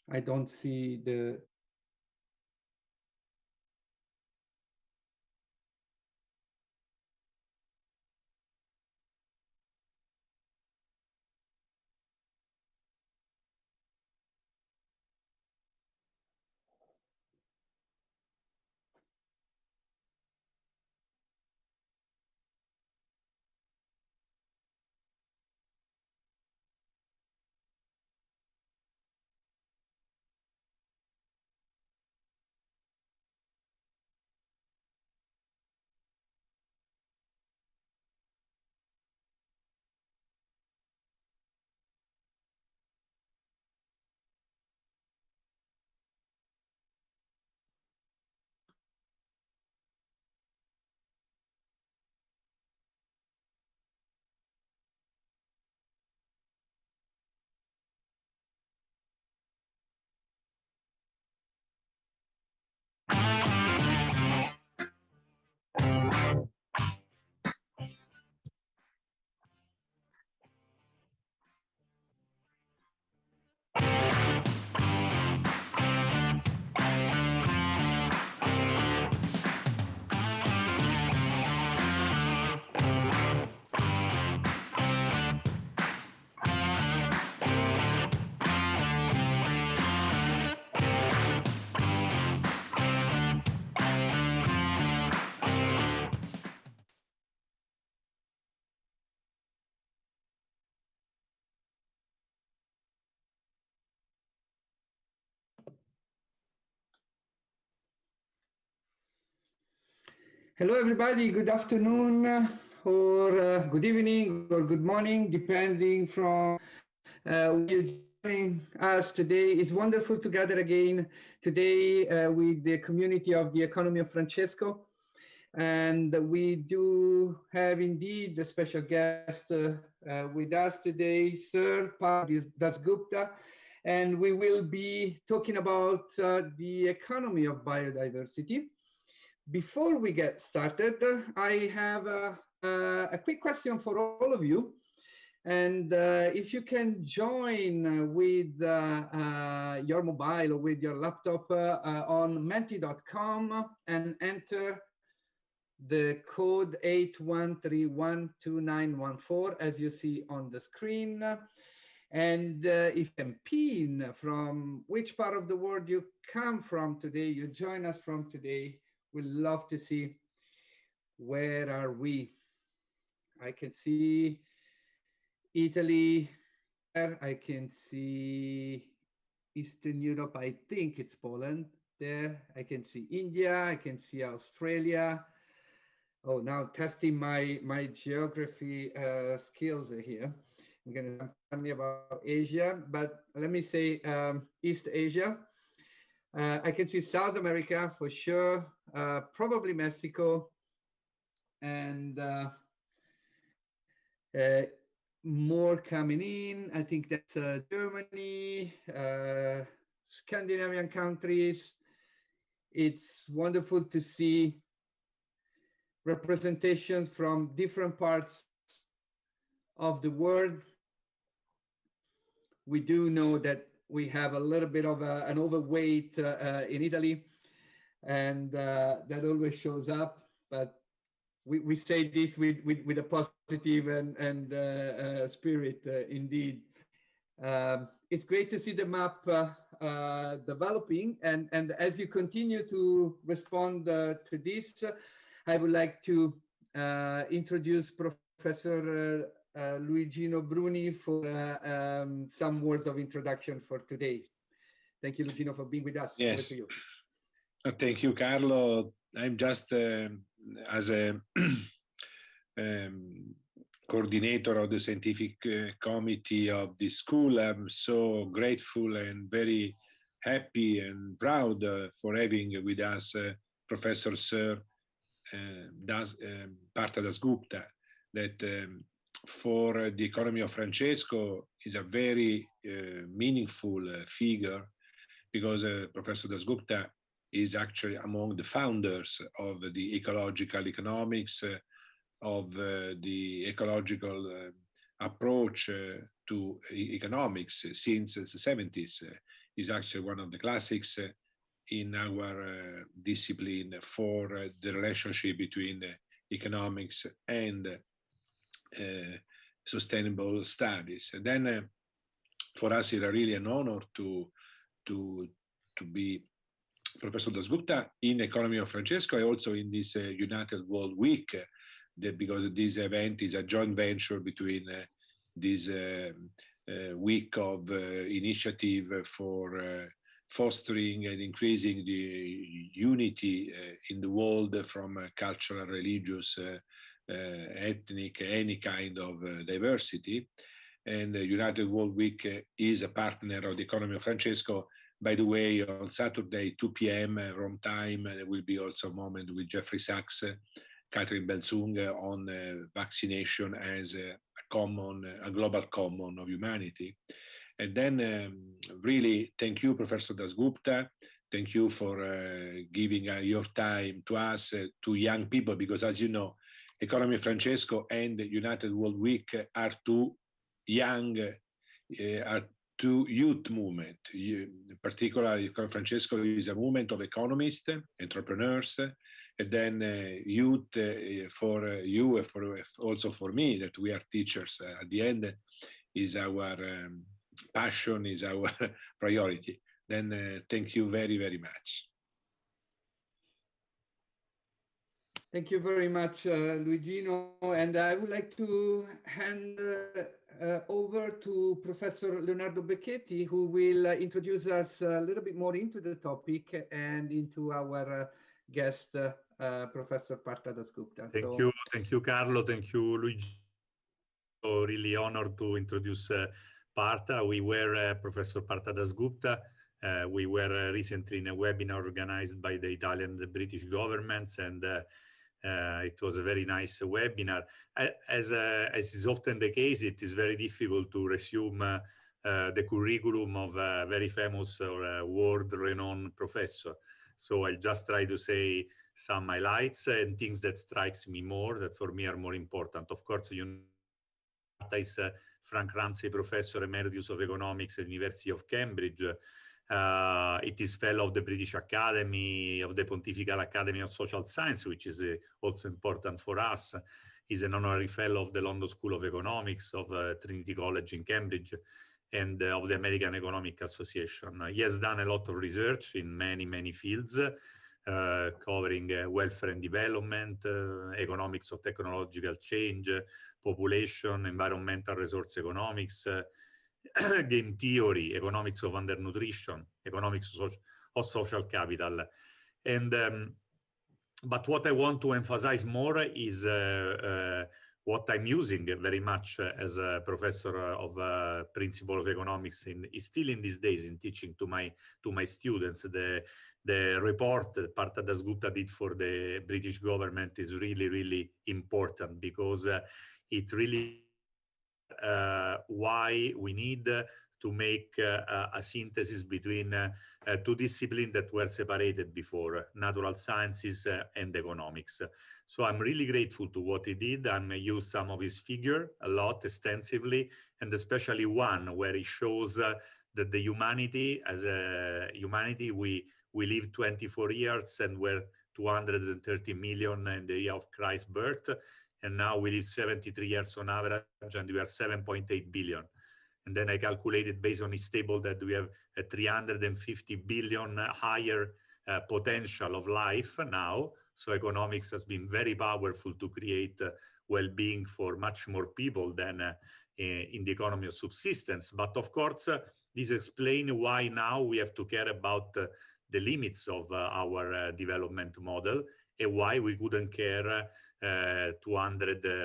I don't see the... Hello, everybody. Good afternoon, or good evening, or good morning, depending from where you're joining us today. It's wonderful to gather again today with the community of the Economy of Francesco. And we do have indeed a special guest with us today, Sir Partha Dasgupta. And we will be talking about the economy of biodiversity. Before we get started, I have a quick question for all of you. And if you can join with your mobile or with your laptop on menti.com and enter the code 81312914, as you see on the screen. And if you can pin from which part of the world you come from today, you join us from today, we'd love to see where are we. I can see Italy, I can see Eastern Europe, I think it's Poland there. I can see India, I can see Australia. Oh, now testing my geography skills here. I'm going to tell me about Asia, but let me say East Asia. I can see South America for sure, probably Mexico, and more coming in. I think that's Germany, Scandinavian countries. It's wonderful to see representations from different parts of the world. We do know that we have a little bit of an overweight in Italy, and that always shows up. But we say this with a positive and spirit, indeed. It's great to see the map developing, and as you continue to respond to this, I would like to introduce Professor Luigino Bruni for some words of introduction for today. Thank you, Luigino, for being with us. Yes. Over to you. Thank you, Carlo. I'm just as a coordinator of the scientific committee of the school. I'm so grateful and very happy and proud for having with us Professor Sir Partha Dasgupta, that for the economy of Francesco is a very meaningful figure, because Professor Dasgupta is actually among the founders of the ecological economics, of the ecological approach to economics since the 70s. is actually one of the classics in our discipline for the relationship between economics and sustainable studies. And then for us, it's really an honor to be Professor Dasgupta in Economy of Francesco, and also in this United World Week, because this event is a joint venture between this week of initiative for fostering and increasing the unity in the world from cultural, religious, ethnic, any kind of diversity. And the United World Week is a partner of the Economy of Francesco. By the way, on Saturday, 2 p.m. Rome time, there will be also a moment with Jeffrey Sachs, Catherine Belzung on vaccination as a global common of humanity. And then really thank you, Professor Dasgupta. Thank you for giving your time to us, to young people, because as you know, Economy Francesco and United World Week are two young, are two youth movement. Particularly, Francesco is a movement of economists, entrepreneurs, and then youth for you, for also for me, that we are teachers. At the end, is our passion, is our priority. Then thank you very, very much. Thank you very much, Luigino. And I would like to hand over to Professor Leonardo Becchetti, who will introduce us a little bit more into the topic and into our guest, Professor Partha Dasgupta. Thank you, Carlo. Thank you, Luigi. So really honored to introduce Partha. We were Professor Partha Dasgupta. We were recently in a webinar organized by the Italian and the British governments, and it was a very nice webinar. As is often the case, it is very difficult to resume the curriculum of a very famous or world-renowned professor. So I'll just try to say some highlights and things that strikes me more, that for me are more important. Of course, you know, Partha is Frank Ramsey Professor Emeritus of Economics at the University of Cambridge. It is fellow of the British Academy, of the Pontifical Academy of Social Science, which is also important for us. He's an honorary fellow of the London School of Economics, of Trinity College in Cambridge, and of the American Economic Association. He has done a lot of research in many, many fields, covering welfare and development, economics of technological change, population, environmental resource economics, game theory, economics of undernutrition, economics of social capital. And but what I want to emphasize more is what I'm using very much as a professor of principle of economics is still in these days in teaching to my students. The report that Partha Dasgupta did for the British government is really, really important, because it really why we need to make a synthesis between two disciplines that were separated before, natural sciences and economics. So I'm really grateful to what he did. I used some of his figure a lot extensively, and especially one where he shows that the humanity, as a humanity, we live 24 years and we're 230 million in the year of Christ's birth. And now we live 73 years on average, and we are 7.8 billion. And then I calculated based on his table that we have a 350 billion higher potential of life now. So economics has been very powerful to create well-being for much more people than in the economy of subsistence. But of course, this explains why now we have to care about the limits of our development model, and why we couldn't care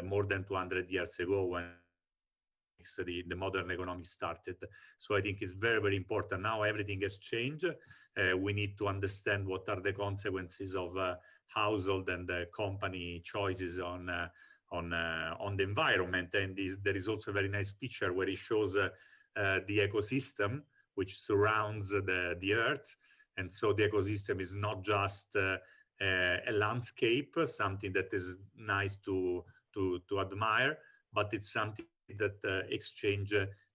more than 200 years ago when the modern economy started. So I think it's very, very important. Now everything has changed. We need to understand what are the consequences of household and company choices on the environment. And there is also a very nice picture where it shows the ecosystem which surrounds the Earth. And so the ecosystem is not just a landscape, something that is nice to admire, but it's something that exchange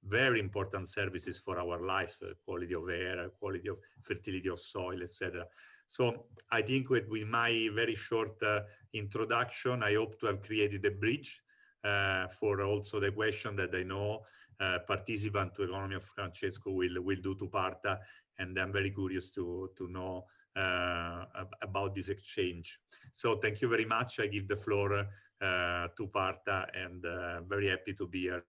very important services for our life, quality of air, quality of fertility of soil, etc. So I think with my very short introduction, I hope to have created a bridge for also the question that I know participant to Economy of Francesco will do to Partha, and I'm very curious to know about this exchange. So thank you very much. I give the floor to Partha, and very happy to be here.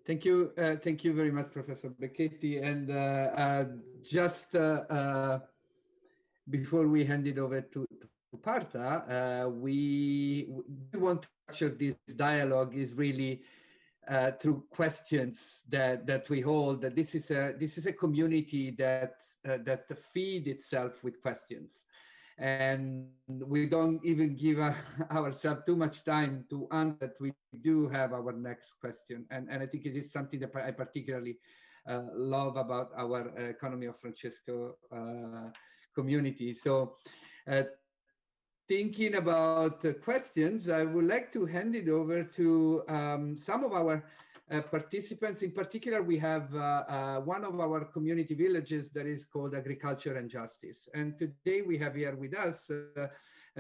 Thank you very much, Professor Becchetti. And just before we hand it over to Partha, we want to structure this dialogue is really through questions that we hold. That this is a community that feed itself with questions, and we don't even give ourselves too much time to answer that. We do have our next question, and I think it is something that I particularly love about our Economy of Francesco community. So thinking about the questions, I would like to hand it over to some of our participants. In particular, we have one of our community villages that is called Agriculture and Justice. And today we have here with us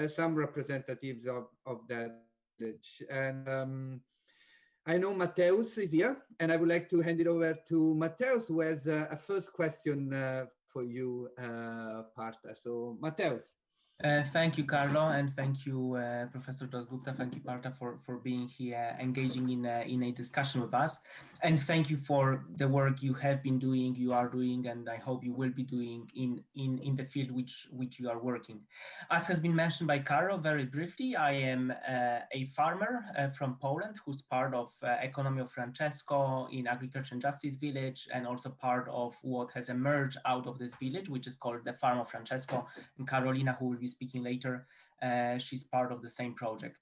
some representatives of that village. And I know Mateus is here, and I would like to hand it over to Mateus, who has a first question for you, Partha. So Mateus. Thank you, Carlo, and thank you, Professor Dasgupta. Thank you, Partha, for being here, engaging in a discussion with us. And thank you for the work you have been doing, you are doing, and I hope you will be doing in the field which you are working. As has been mentioned by Carlo, very briefly, I am a farmer from Poland who's part of Economy of Francesco in Agriculture and Justice Village, and also part of what has emerged out of this village, which is called the Farm of Francesco. And Carolina, who will be speaking later, she's part of the same project.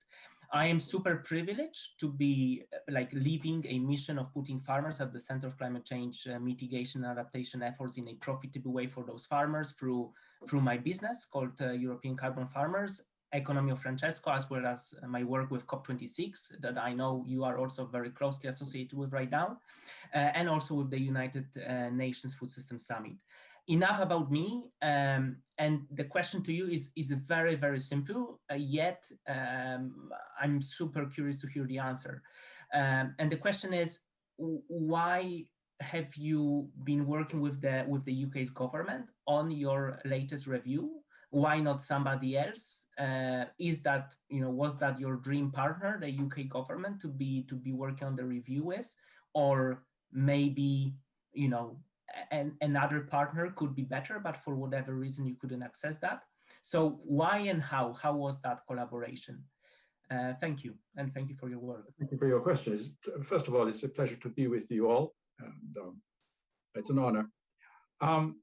I am super privileged to be leading a mission of putting farmers at the center of climate change mitigation and adaptation efforts in a profitable way for those farmers through my business called European Carbon Farmers, Economy of Francesco, as well as my work with COP26 that I know you are also very closely associated with right now, and also with the United Nations Food System Summit. Enough about me, and the question to you is very, very simple, yet I'm super curious to hear the answer. And the question is, why have you been working with the UK's government on your latest review? Why not somebody else? Is that, was that your dream partner, the UK government, to be working on the review with, or maybe, and another partner could be better, but for whatever reason you couldn't access that? So why and how was that collaboration? Thank you, and thank you for your work. Thank you for your questions. First of all, it's a pleasure to be with you all, and it's an honor. Why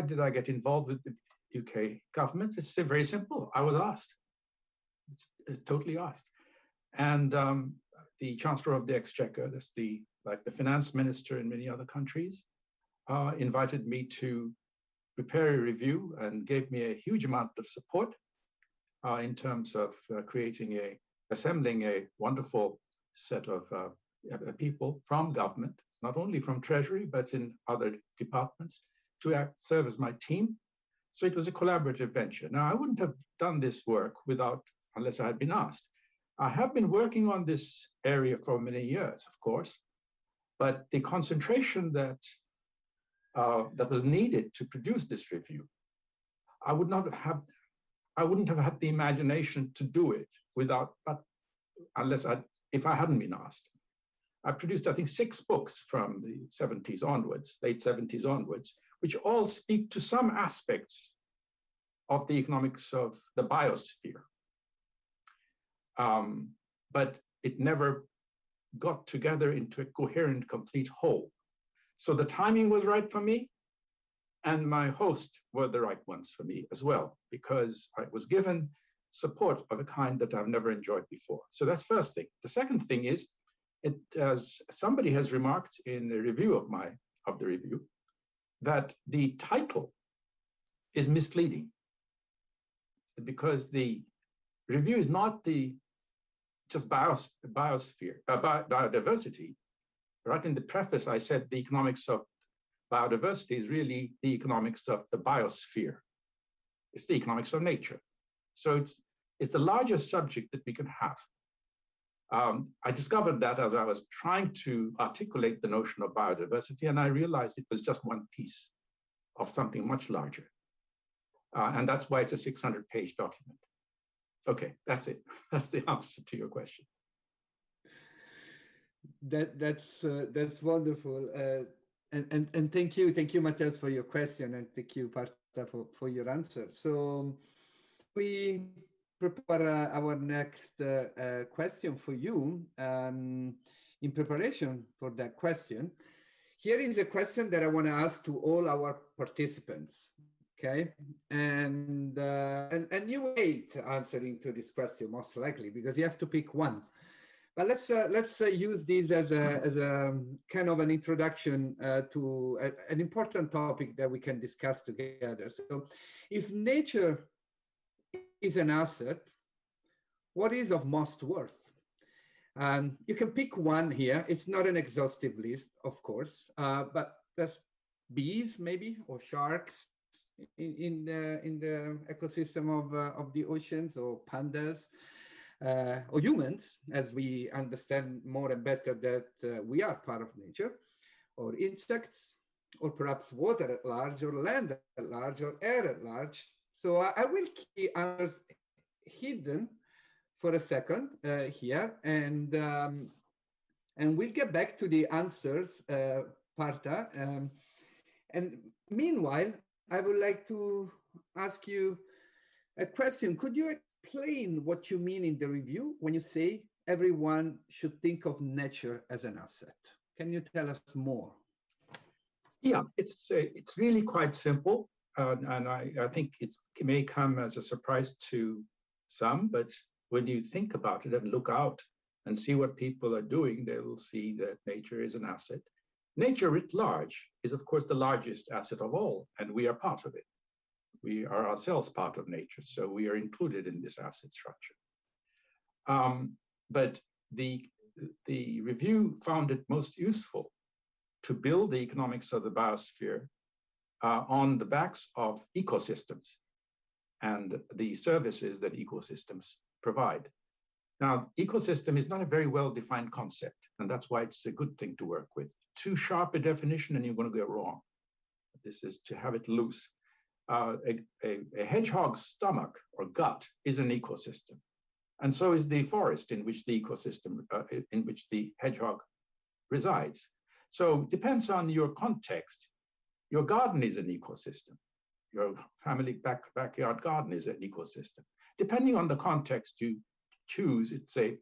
did I get involved with the UK government? It's very simple. I was asked. It's totally asked. And the Chancellor of the Exchequer, that's like the finance minister in many other countries, invited me to prepare a review and gave me a huge amount of support in terms of assembling a wonderful set of people from government, not only from Treasury, but in other departments, to serve as my team. So it was a collaborative venture. Now, I wouldn't have done this work unless I had been asked. I have been working on this area for many years, of course, but the concentration that was needed to produce this review, I wouldn't have had the imagination to do it if I hadn't been asked. I produced, I think, 6 books from the 70s onwards, late 70s onwards, which all speak to some aspects of the economics of the biosphere. But it never got together into a coherent, complete whole. So the timing was right for me, and my host were the right ones for me as well, because I was given support of a kind that I've never enjoyed before. So that's first thing. The second thing is, as somebody has remarked in a review of the review, that the title is misleading, because the review is not the just biodiversity. Right in the preface, I said the economics of biodiversity is really the economics of the biosphere. It's the economics of nature. So it's the largest subject that we can have. I discovered that as I was trying to articulate the notion of biodiversity, and I realized it was just one piece of something much larger. And that's why it's a 600-page document. Okay, that's it. That's the answer to your question. That's wonderful. And thank you, Matthias, for your question, and thank you, Partha, for your answer. So we prepare our next question for you. In preparation for that question, here is a question that I want to ask to all our participants. Okay, and you hate answering to this question most likely because you have to pick one. But let's use this as a kind of an introduction to an important topic that we can discuss together. So, if nature is an asset, what is of most worth? You can pick one here. It's not an exhaustive list, of course, but there's bees maybe, or sharks in the ecosystem of the oceans, or pandas, or humans, as we understand more and better that we are part of nature, or insects, or perhaps water at large, or land at large, or air at large. So I will keep answers hidden for a second here, and we'll get back to the answers, Partha. And meanwhile, I would like to ask you a question. Could you explain what you mean in the review when you say everyone should think of nature as an asset? Can you tell us more? Yeah, it's really quite simple, and I think it may come as a surprise to some, but when you think about it and look out and see what people are doing, they will see that nature is an asset. Nature writ large is, of course, the largest asset of all, and we are part of it. We are ourselves part of nature, so we are included in this asset structure. But the review found it most useful to build the economics of the biosphere on the backs of ecosystems and the services that ecosystems provide. Now, ecosystem is not a very well-defined concept, and that's why it's a good thing to work with. Too sharp a definition and you're going to go wrong. This is to have it loose. A hedgehog's stomach or gut is an ecosystem, and so is the forest in which the ecosystem, in which the hedgehog resides. So it depends on your context. Your garden is an ecosystem. Your family backyard garden is an ecosystem. Depending on the context you choose, it's a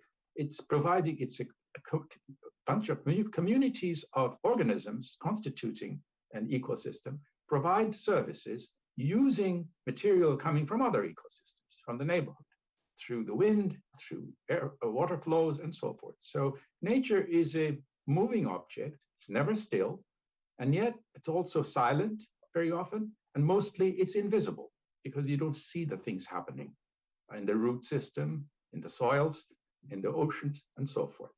bunch of communities of organisms constituting an ecosystem provide services using material coming from other ecosystems, from the neighborhood, through the wind, through air, water flows, and so forth. So nature is a moving object. It's never still, and yet it's also silent very often, and mostly it's invisible because you don't see the things happening in the root system, in the soils, in the oceans, and so forth.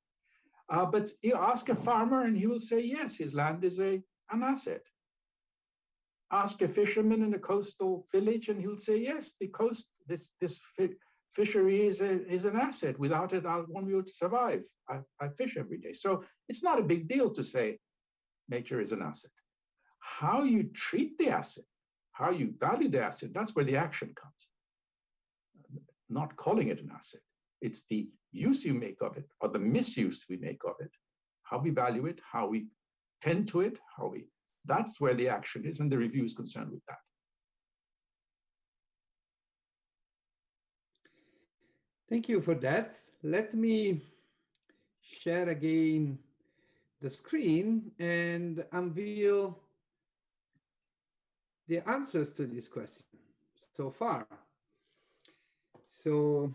But you ask a farmer and he will say, yes, his land is an asset. Ask a fisherman in a coastal village and he'll say, yes, the coast, this fishery is an asset. Without it, I won't be able to survive. I fish every day. So it's not a big deal to say nature is an asset. How you treat the asset, how you value the asset, that's where the action comes. Not calling it an asset. It's the use you make of it, or the misuse we make of it, how we value it, how we tend to it, that's where the action is, and the review is concerned with that. Thank you for that. Let me share again the screen and unveil the answers to this question so far. So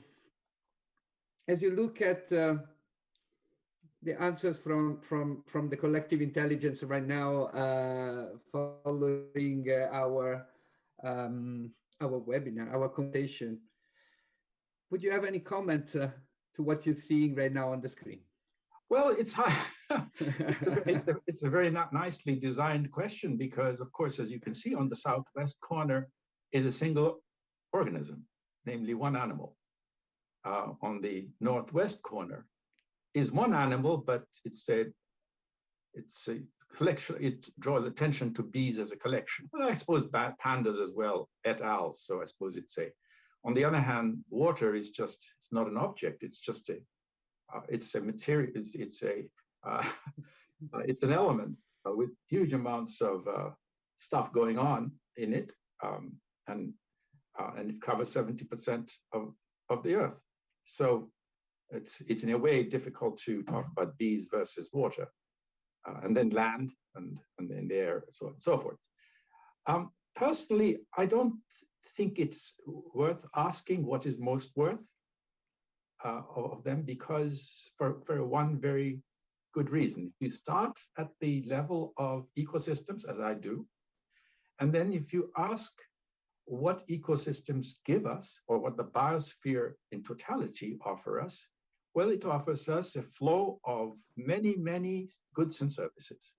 as you look at the answers from the collective intelligence right now, following our webinar, our conversation, would you have any comment to to what you're seeing right now on the screen? Well, it's a very nicely designed question because, of course, as you can see on the southwest corner is a single organism, namely one animal. On the northwest corner is one animal, but it's a collection. It draws attention to bees as a collection. Well, I suppose pandas as well, et al. So I suppose it's a. On the other hand, water is just, it's not an object. It's just it's a material. It's an element with huge amounts of stuff going on in it, and it covers 70% of the earth. So it's in a way difficult to talk about bees versus water, and then land, and then the air, so on and so forth. Personally, I don't think it's worth asking what is most worth of them, because for one very good reason. If you start at the level of ecosystems, as I do, and then if you ask what ecosystems give us, or what the biosphere in totality offer us, well, it offers us a flow of many, many goods and services.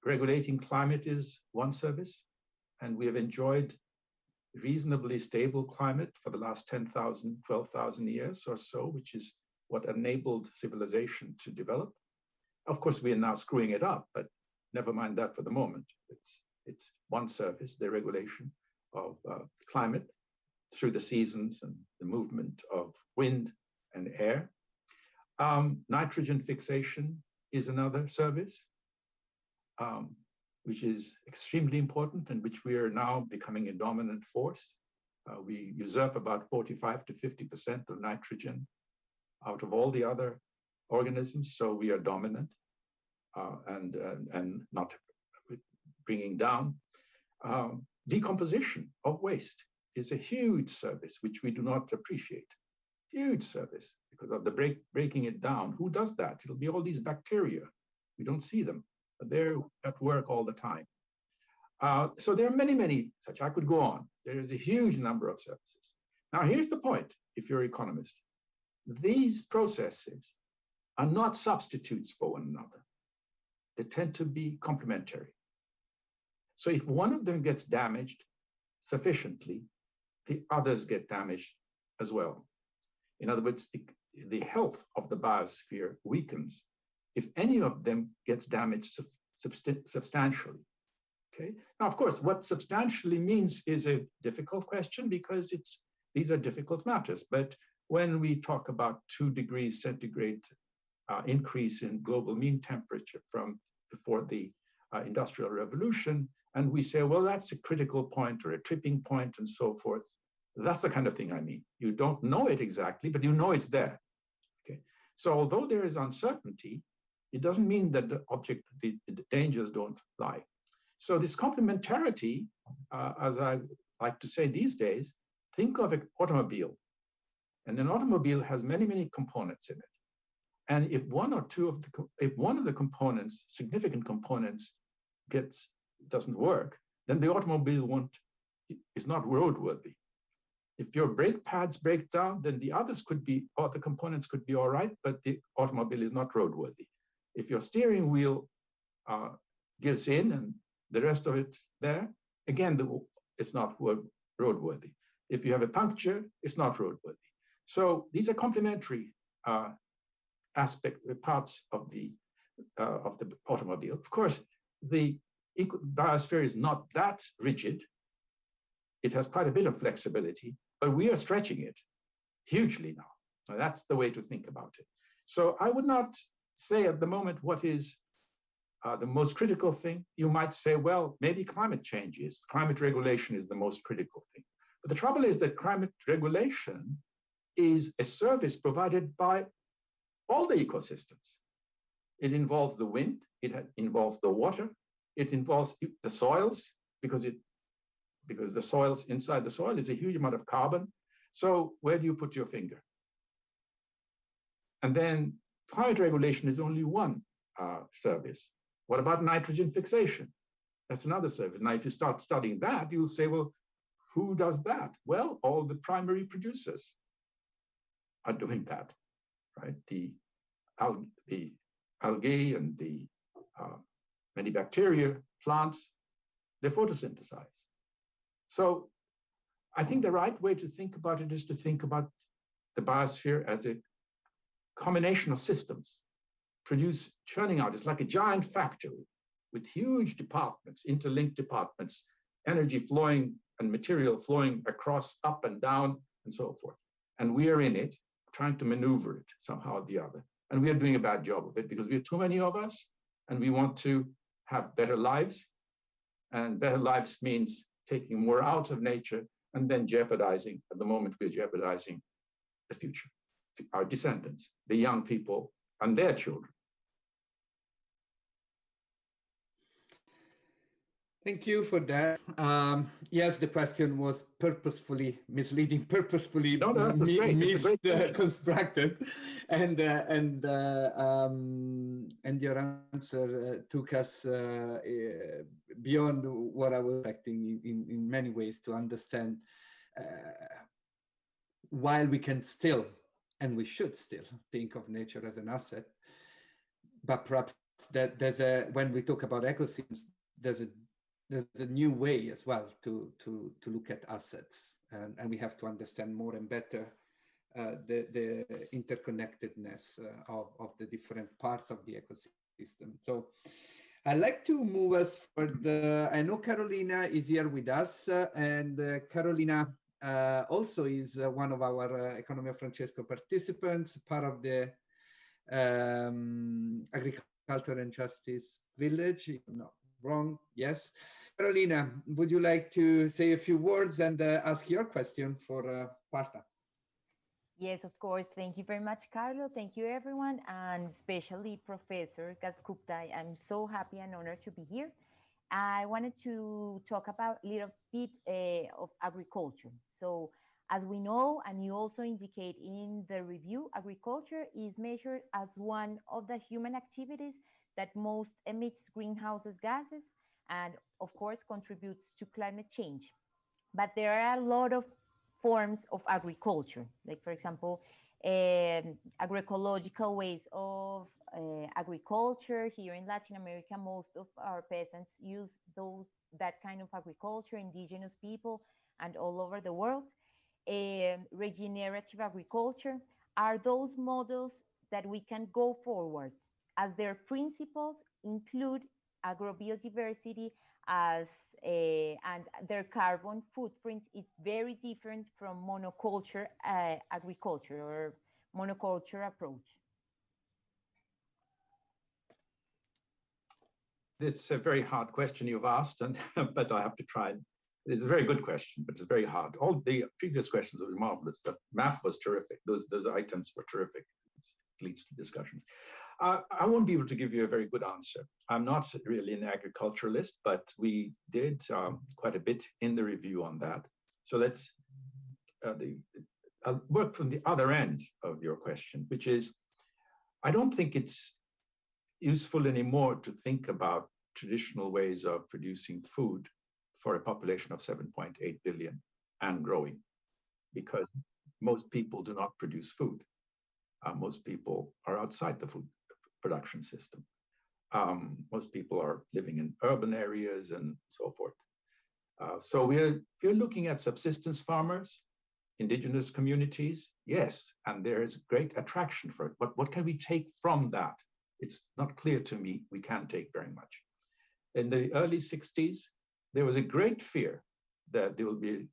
Regulating climate is one service, and we have enjoyed reasonably stable climate for the last 10,000, 12,000 years or so, which is what enabled civilization to develop. Of course, we are now screwing it up, but never mind that for the moment. It's one service, the regulation of climate through the seasons and the movement of wind and air. Nitrogen fixation is another service, which is extremely important and which we are now becoming a dominant force. We usurp about 45 to 50% of nitrogen out of all the other organisms, so we are dominant and not bringing down. Decomposition of waste is a huge service which we do not appreciate. Huge service because of the breaking it down. Who does that? It'll be all these bacteria. We don't see them, but they're at work all the time. So there are many, many such. I could go on. There is a huge number of services. Now, here's the point, if you're an economist. These processes are not substitutes for one another. They tend to be complementary. So if one of them gets damaged sufficiently, the others get damaged as well. In other words, the health of the biosphere weakens if any of them gets damaged substantially. Okay. Now, of course, what substantially means is a difficult question because these are difficult matters. But when we talk about 2 degrees centigrade increase in global mean temperature from before the Industrial Revolution, and we say, well, that's a critical point or a tripping point and so forth. That's the kind of thing I mean. You don't know it exactly, but you know it's there. Okay. So although there is uncertainty, it doesn't mean that the dangers don't lie. So this complementarity, as I like to say these days, think of an automobile. And an automobile has many, many components in it. And if one of the components, significant components, doesn't work, then the automobile is not roadworthy. If your brake pads break down, then the others could be, or the components could be all right, but the automobile is not roadworthy. If your steering wheel gives in and the rest of it's there, again, it's not roadworthy. If you have a puncture, it's not roadworthy. So these are complementary parts of the automobile. Of course, the biosphere is not that rigid. It has quite a bit of flexibility, but we are stretching it hugely now. So that's the way to think about it. So I would not say at the moment what is the most critical thing. You might say, well, maybe climate change is. Climate regulation is the most critical thing. But the trouble is that climate regulation is a service provided by all the ecosystems. It involves the wind, it involves the water, it involves the soils, because the soils, inside the soil is a huge amount of carbon. So where do you put your finger? And then climate regulation is only one service. What about nitrogen fixation? That's another service. Now, if you start studying that, you'll say, well, who does that? Well, all the primary producers. are doing that, right? The algae and the many bacteria, plants, they photosynthesize. So I think the right way to think about it is to think about the biosphere as a combination of systems churning out. It's like a giant factory with huge departments, interlinked departments, energy flowing and material flowing across, up and down, and so forth. And we are in it, trying to maneuver it somehow or the other. And we are doing a bad job of it because we are too many of us, and we want to have better lives. And better lives means taking more out of nature and then jeopardizing, at the moment we're jeopardizing the future, our descendants, the young people and their children. Thank you for that. Yes, the question was purposefully misleading, purposefully misconstructed, and your answer took us beyond what I was expecting in many ways to understand. While we can still, and we should still, think of nature as an asset, but perhaps that when we talk about ecosystems, there's a new way as well to look at assets, and we have to understand more and better the interconnectedness of the different parts of the ecosystem. So I'd like to move us further. I know Carolina is here with us, and Carolina also is one of our Economy of Francesco participants, part of the Agriculture and Justice Village. No, wrong, yes. Carolina, would you like to say a few words and ask your question for Partha? Yes, of course. Thank you very much, Carlo. Thank you, everyone, and especially Professor Dasgupta. I'm so happy and honored to be here. I wanted to talk about a little bit of agriculture. So as we know, and you also indicate in the review, agriculture is measured as one of the human activities that most emits greenhouse gases and of course contributes to climate change. But there are a lot of forms of agriculture, like for example, agroecological ways of agriculture. Here in Latin America, most of our peasants use that kind of agriculture, indigenous people, and all over the world. Regenerative agriculture are those models that we can go forward, as their principles include agrobiodiversity and their carbon footprint is very different from monoculture agriculture or monoculture approach. It's a very hard question you've asked, but I have to try. It's a very good question, but it's very hard. All the previous questions were marvelous. The map was terrific. Those items were terrific. It leads to discussions. I won't be able to give you a very good answer. I'm not really an agriculturalist, but we did quite a bit in the review on that. So let's I'll work from the other end of your question, which is, I don't think it's useful anymore to think about traditional ways of producing food for a population of 7.8 billion and growing, because most people do not produce food. Most people are outside the food production system. Most people are living in urban areas and so forth. So if you're looking at subsistence farmers, indigenous communities, yes, and there is great attraction for it. But what can we take from that? It's not clear to me we can't take very much. In the early 60s, there was a great fear that there will be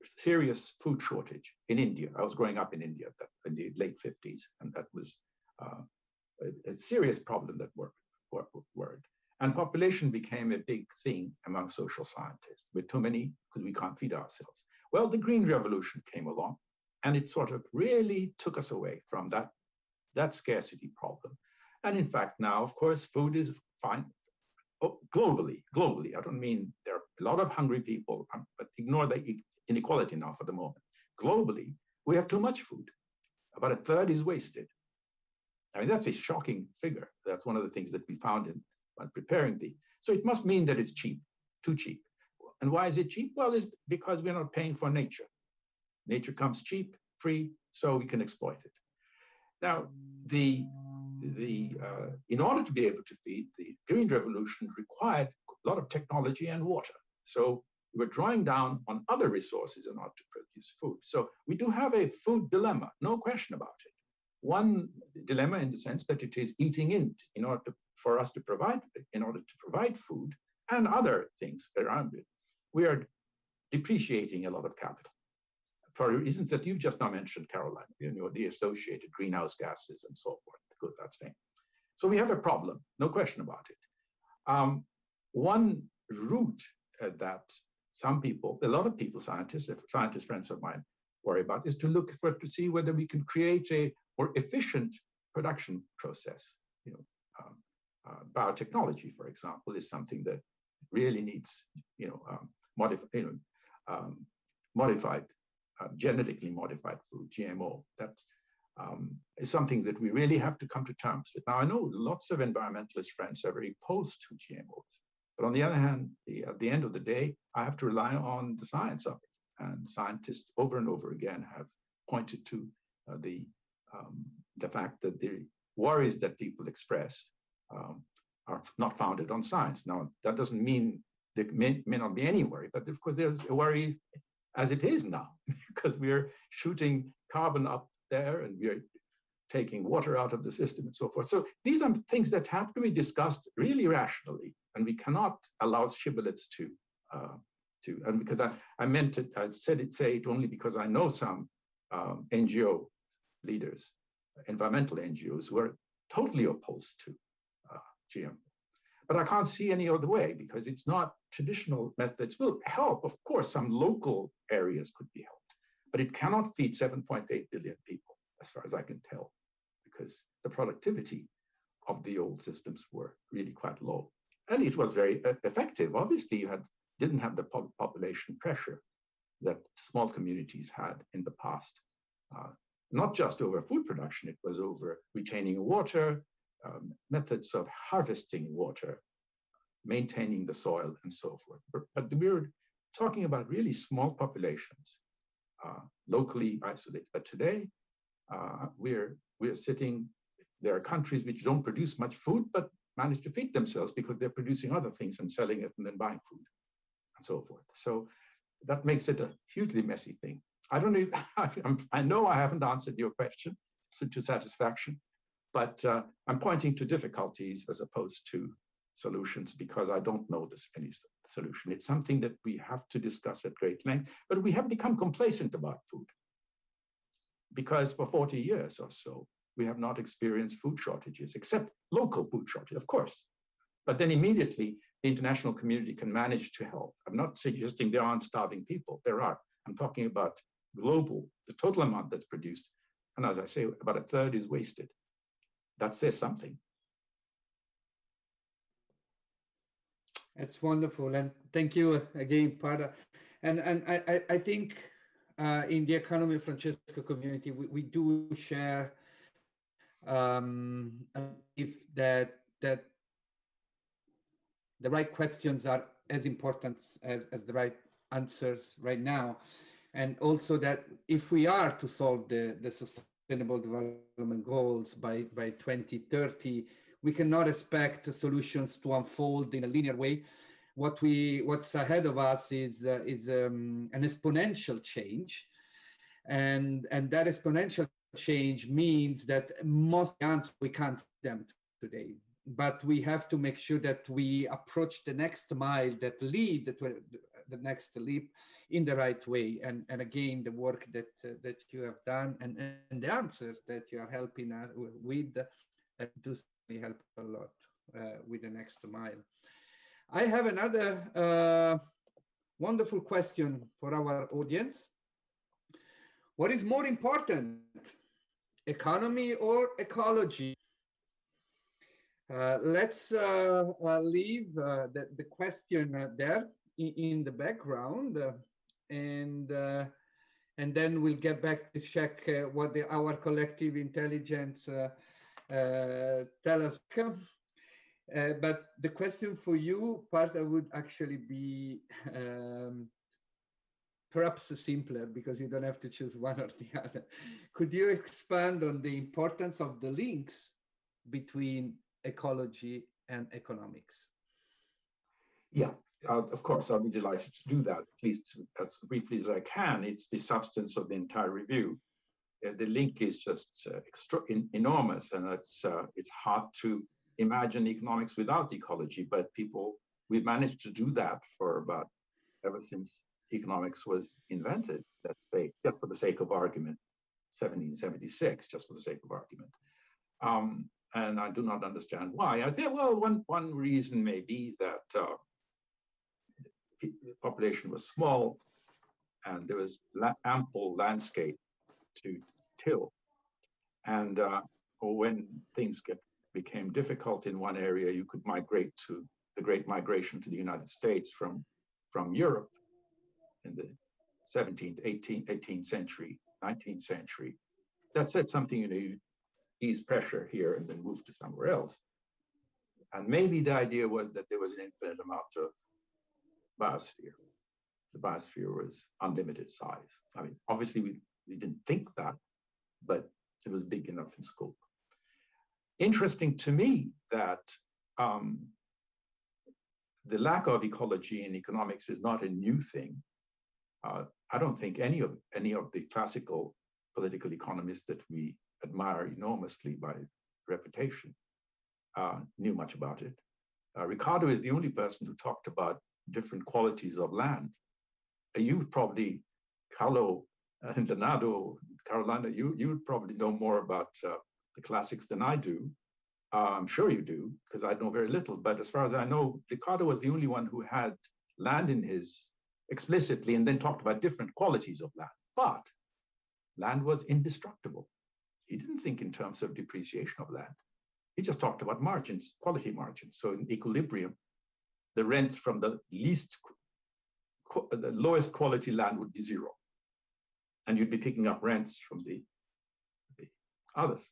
serious food shortage in India. I was growing up in India in the late 50s, and that was a serious problem that worried. And population became a big thing among social scientists. We're too many because we can't feed ourselves. Well, the Green Revolution came along, and it sort of really took us away from that scarcity problem. And in fact, now, of course, food is fine. Oh, globally, I don't mean there are a lot of hungry people, but ignore the inequality now for the moment. Globally, we have too much food. About a third is wasted. I mean, that's a shocking figure. That's one of the things that we found when preparing so it must mean that it's cheap, too cheap. And why is it cheap? Well, it's because we're not paying for nature. Nature comes cheap, free, so we can exploit it. Now, in order to be able to feed, the Green Revolution required a lot of technology and water. So we were drawing down on other resources in order to produce food. So we do have a food dilemma, no question about it. One dilemma in the sense that it is eating in order for us to provide, in order to provide food and other things around it. We are depreciating a lot of capital for reasons that you've just now mentioned, Caroline, the associated greenhouse gases and so forth, that goes without saying. So we have a problem, no question about it. One route that some people, a lot of people, scientist friends of mine, worry about is to see whether we can create a more efficient production process. Biotechnology, for example, is something that really needs, modified, genetically modified food, GMO. That is something that we really have to come to terms with. Now, I know lots of environmentalist friends are very opposed to GMOs, but on the other hand, at the end of the day, I have to rely on the science of it. And scientists over and over again have pointed to the fact that the worries that people express are not founded on science. Now, that doesn't mean there may not be any worry, but of course there's a worry as it is now, because we're shooting carbon up there and we're taking water out of the system and so forth. So these are things that have to be discussed really rationally, and we cannot allow shibboleths and because I meant it, I say it only because I know some NGO leaders, environmental NGOs, who are totally opposed to GMO. But I can't see any other way, because it's not traditional methods will help. Of course, some local areas could be helped, but it cannot feed 7.8 billion people, as far as I can tell, because the productivity of the old systems were really quite low. And it was very effective. Obviously, you didn't have the population pressure that small communities had in the past. Not just over food production, it was over retaining water, methods of harvesting water, maintaining the soil, and so forth. But we're talking about really small populations, locally isolated. But today, we're sitting, there are countries which don't produce much food, but manage to feed themselves because they're producing other things and selling it and then buying food, and so forth. So that makes it a hugely messy thing. I don't know if, I know I haven't answered your question to satisfaction, but I'm pointing to difficulties as opposed to solutions, because I don't know any solution. It's something that we have to discuss at great length, but we have become complacent about food, because for 40 years or so, we have not experienced food shortages, except local food shortage, of course. But then immediately, the international community can manage to help. I'm not suggesting there aren't starving people, there are. I'm talking about global, the total amount that's produced. And as I say, about a third is wasted. That says something. That's wonderful. And thank you again, Partha. And I think in the Economy of Francesco community, we do share if that the right questions are as important as the right answers right now. And also that if we are to solve the Sustainable Development Goals by 2030, we cannot expect solutions to unfold in a linear way. What's ahead of us is an exponential change, and that exponential change means that most answers we can't see them today. But we have to make sure that we approach the next mile that lead to the next leap in the right way. And again, the work that you have done and the answers that you are helping us with do certainly help a lot with the next mile. I have another wonderful question for our audience. What is more important, economy or ecology? Let's leave the question there in the background, and then we'll get back to check what our collective intelligence tell us. But the question for you, Partha, would actually be perhaps simpler because you don't have to choose one or the other. Could you expand on the importance of the links between ecology and economics? Yeah, of course, I'll be delighted to do that, at least as briefly as I can. It's the substance of the entire review. The link is just enormous, and it's hard to imagine economics without ecology, but we've managed to do that for about ever since economics was invented, let's say, just for the sake of argument, 1776, just for the sake of argument. And I do not understand why. I think, well, one reason may be that the population was small and there was ample landscape to till. And when things became difficult in one area, you could migrate to the Great Migration to the United States from Europe in the 17th, 18th century, 19th century. That said something, you ease pressure here and then move to somewhere else. And maybe the idea was that there was an infinite amount of biosphere. The biosphere was unlimited size. I mean, obviously we didn't think that, but it was big enough in scope. Interesting to me that the lack of ecology in economics is not a new thing. I don't think any of the classical political economists that we admire enormously by reputation knew much about it. Ricardo is the only person who talked about different qualities of land. You probably, Carlo and Leonardo, Carolina, you would probably know more about the classics than I do. I'm sure you do, because I know very little. But as far as I know, Ricardo was the only one who had land in his explicitly, and then talked about different qualities of land. But land was indestructible. He didn't think in terms of depreciation of land. He just talked about margins, quality margins. So in equilibrium, the rents from the lowest quality land would be zero. And you'd be picking up rents from the others.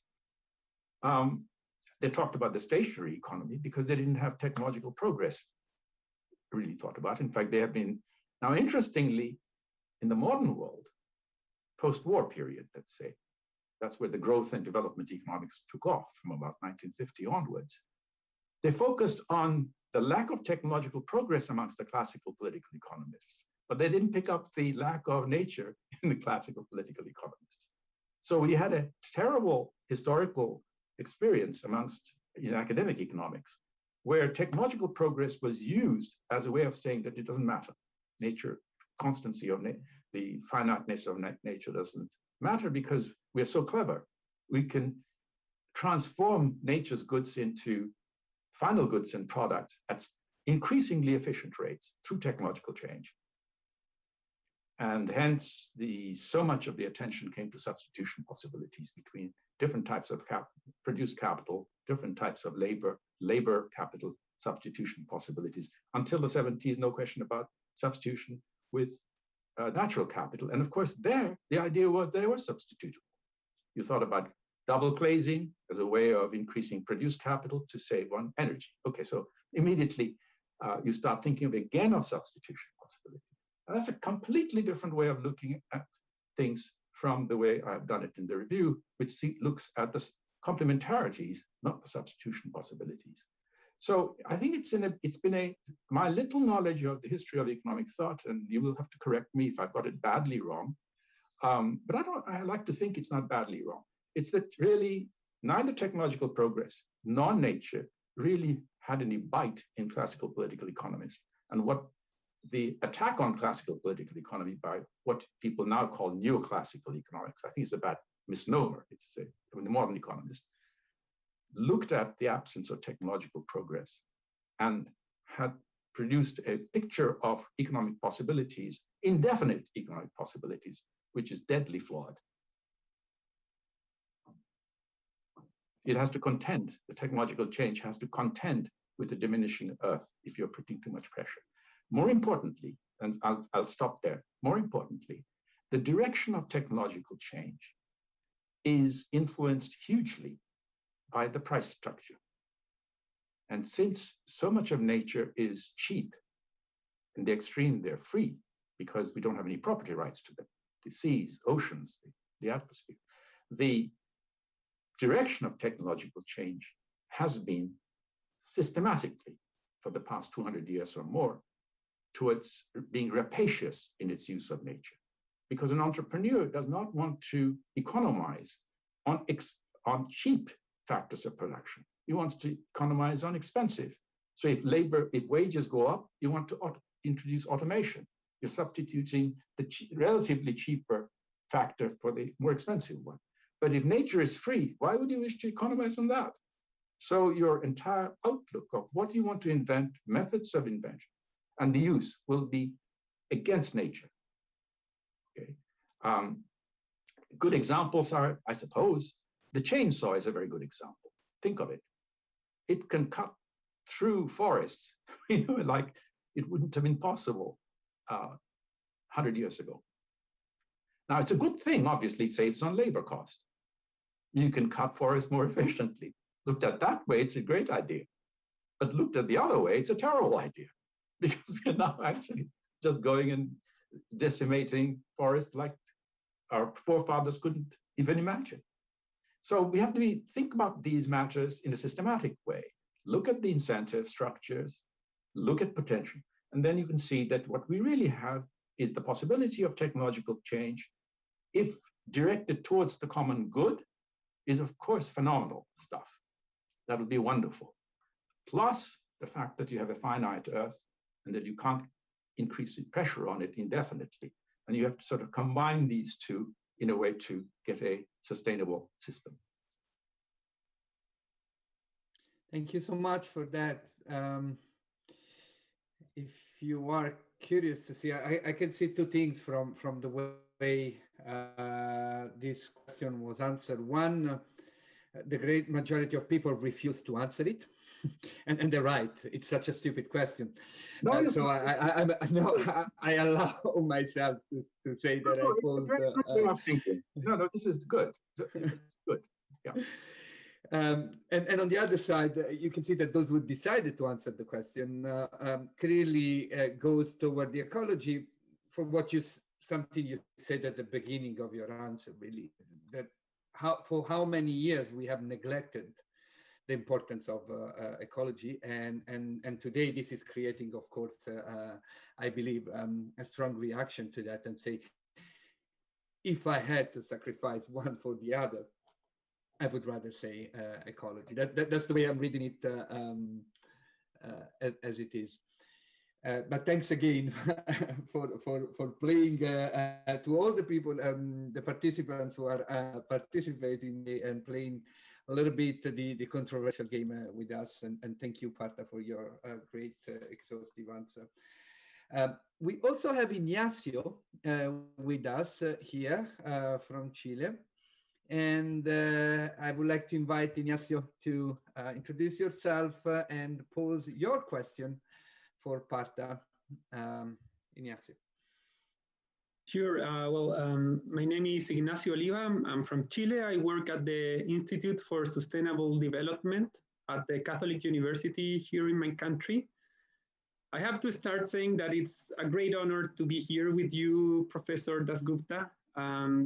They talked about the stationary economy because they didn't have technological progress really thought about. In fact, they have been, now interestingly, in the modern world, post-war period, let's say, that's where the growth and development economics took off from about 1950 onwards. They focused on the lack of technological progress amongst the classical political economists, but they didn't pick up the lack of nature in the classical political economists. So we had a terrible historical experience amongst academic economics, where technological progress was used as a way of saying that it doesn't matter. Nature, constancy of the finiteness of nature doesn't matter because we're so clever. We can transform nature's goods into final goods and products at increasingly efficient rates through technological change. And hence, so much of the attention came to substitution possibilities between different types of produced capital, different types of labor capital substitution possibilities. Until the 70s, no question about substitution with natural capital. And of course, the idea was they were substitutable. You thought about double glazing as a way of increasing produced capital to save on energy. Okay, so immediately you start thinking again of substitution possibilities. And that's a completely different way of looking at things from the way I've done it in the review, which looks at the complementarities, not the substitution possibilities. So I think my little knowledge of the history of economic thought, and you will have to correct me if I've got it badly wrong, but I like to think it's not badly wrong. It's that really neither technological progress nor nature really had any bite in classical political economists. And what the attack on classical political economy by what people now call neoclassical economics, I think it's a bad misnomer. It's the modern economist looked at the absence of technological progress and had produced a picture of economic possibilities, indefinite economic possibilities, which is deadly flawed. It has to contend, the technological change has to contend with the diminishing Earth if you're putting too much pressure. More importantly, and I'll stop there, more importantly, the direction of technological change is influenced hugely by the price structure. And since so much of nature is cheap, in the extreme they're free, because we don't have any property rights to them. The seas, oceans, the atmosphere. The direction of technological change has been systematically for the past 200 years or more towards being rapacious in its use of nature. Because an entrepreneur does not want to economize on cheap factors of production. He wants to economize on expensive. So if wages go up, you want to introduce automation. You're substituting the relatively cheaper factor for the more expensive one. But if nature is free, why would you wish to economize on that? So your entire outlook of what you want to invent, methods of invention, and the use will be against nature. Okay. Good examples are, I suppose, the chainsaw is a very good example. Think of it. It can cut through forests, like it wouldn't have been possible 100 years ago. Now, it's a good thing, obviously, it saves on labor cost. You can cut forests more efficiently. Looked at that way, it's a great idea. But looked at the other way, it's a terrible idea, because we're now actually just going and decimating forests like our forefathers couldn't even imagine. So we have to think about these matters in a systematic way. Look at the incentive structures, look at potential, and then you can see that what we really have is the possibility of technological change, if directed towards the common good, is of course phenomenal stuff. That would be wonderful. Plus the fact that you have a finite Earth and that you can't increase the pressure on it indefinitely. And you have to sort of combine these two in a way to get a sustainable system. Thank you so much for that. If you are curious to see, I can see two things from the way this question was answered. One, the great majority of people refuse to answer it. And they're right. It's such a stupid question. So I allow myself to say that I posed. No, this is good. This is good. Yeah. And on the other side, you can see that those who decided to answer the question clearly goes toward the ecology for something you said at the beginning of your answer, really, that for how many years we have neglected the importance of ecology, and today this is creating, of course, I believe, a strong reaction to that, and say, if I had to sacrifice one for the other, I would rather say ecology. That's the way I'm reading it as it is. But thanks again for playing to all the people, the participants who are participating and playing a little bit the controversial game with us. And thank you, Partha, for your great exhaustive answer. We also have Ignacio with us here from Chile. And I would like to invite Ignacio to introduce yourself and pose your question for Partha. Ignacio. Sure. My name is Ignacio Oliva. I'm from Chile. I work at the Institute for Sustainable Development at the Catholic University here in my country. I have to start saying that it's a great honor to be here with you, Professor Dasgupta.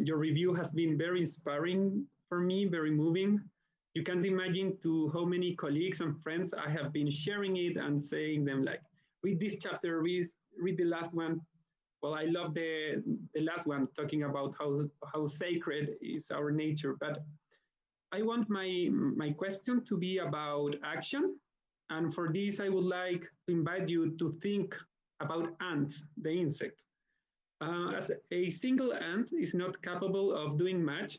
Your review has been very inspiring for me, very moving. You can't imagine to how many colleagues and friends I have been sharing it and saying them like, read this chapter, read the last one. Well, I love the last one, talking about how sacred is our nature. But I want my question to be about action. And for this, I would like to invite you to think about ants, the insect. As a single ant is not capable of doing much,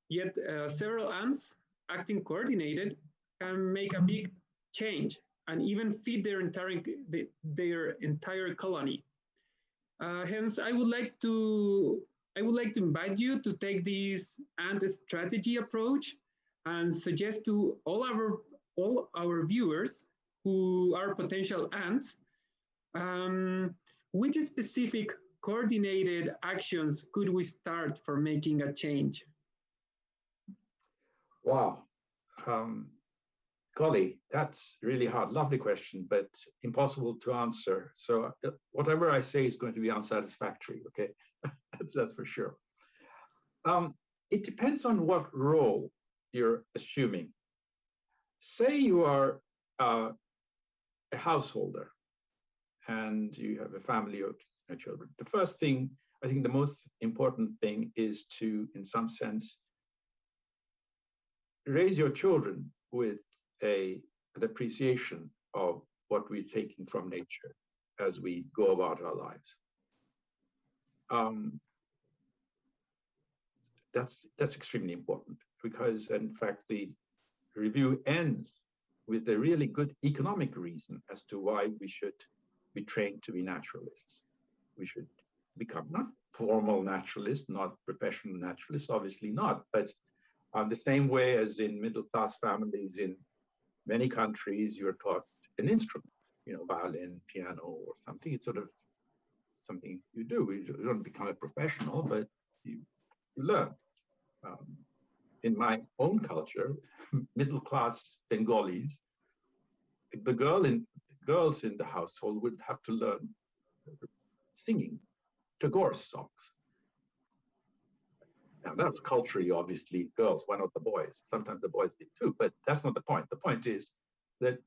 yet several ants acting coordinated can make a big change and even feed their entire colony. Hence, I would like to invite you to take this ant strategy approach and suggest to all our viewers who are potential ants, which specific coordinated actions could we start for making a change? Wow. golly, that's really hard. Lovely question, but impossible to answer. So whatever I say is going to be unsatisfactory, okay? that's for sure. It depends on what role you're assuming. Say you are a householder and you have a family of children. The first thing, I think the most important thing is to, in some sense, raise your children with an appreciation of what we're taking from nature as we go about our lives. That's extremely important because, in fact, the review ends with a really good economic reason as to why we should be trained to be naturalists. We should become not formal naturalists, not professional naturalists, obviously not, but the same way as in middle-class families in many countries, you're taught an instrument, violin, piano, or something. It's sort of something you do. You don't become a professional, but you learn. In my own culture, middle-class Bengalis, the girls in the household would have to learn singing Tagore songs. Now that's culturally, obviously, girls, why not the boys? Sometimes the boys did too, but that's not the point. The point is that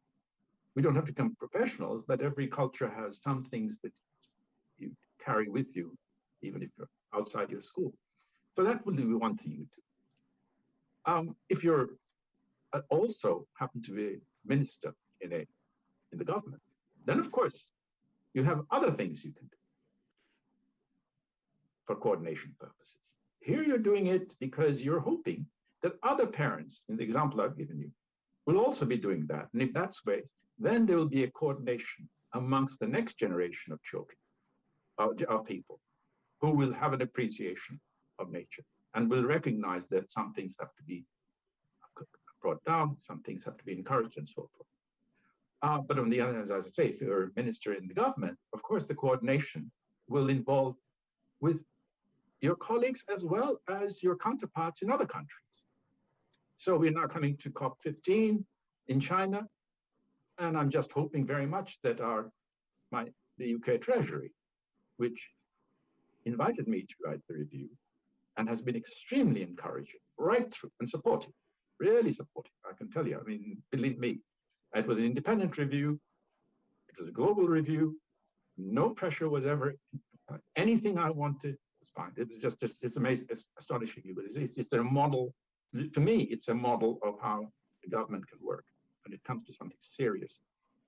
we don't have to become professionals, but every culture has some things that you carry with you, even if you're outside your school. So that will be one thing you do. If you're also happen to be a minister in the government, then of course you have other things you can do for coordination purposes. Here you're doing it because you're hoping that other parents, in the example I've given you, will also be doing that. And if that's the case, then there will be a coordination amongst the next generation of children, of people, who will have an appreciation of nature and will recognize that some things have to be brought down, some things have to be encouraged, and so forth. But on the other hand, as I say, if you're a minister in the government, of course, the coordination will involve with your colleagues as well as your counterparts in other countries. So we're now coming to COP15 in China, and I'm just hoping very much that the UK Treasury, which invited me to write the review and has been extremely encouraging right through and supportive, really supportive, I can tell you. I mean, believe me, it was an independent review. It was a global review. No pressure was ever, anything I wanted was fine. It was just it's amazing, it's astonishing. But it's a model, to me, it's a model of how the government can work when it comes to something serious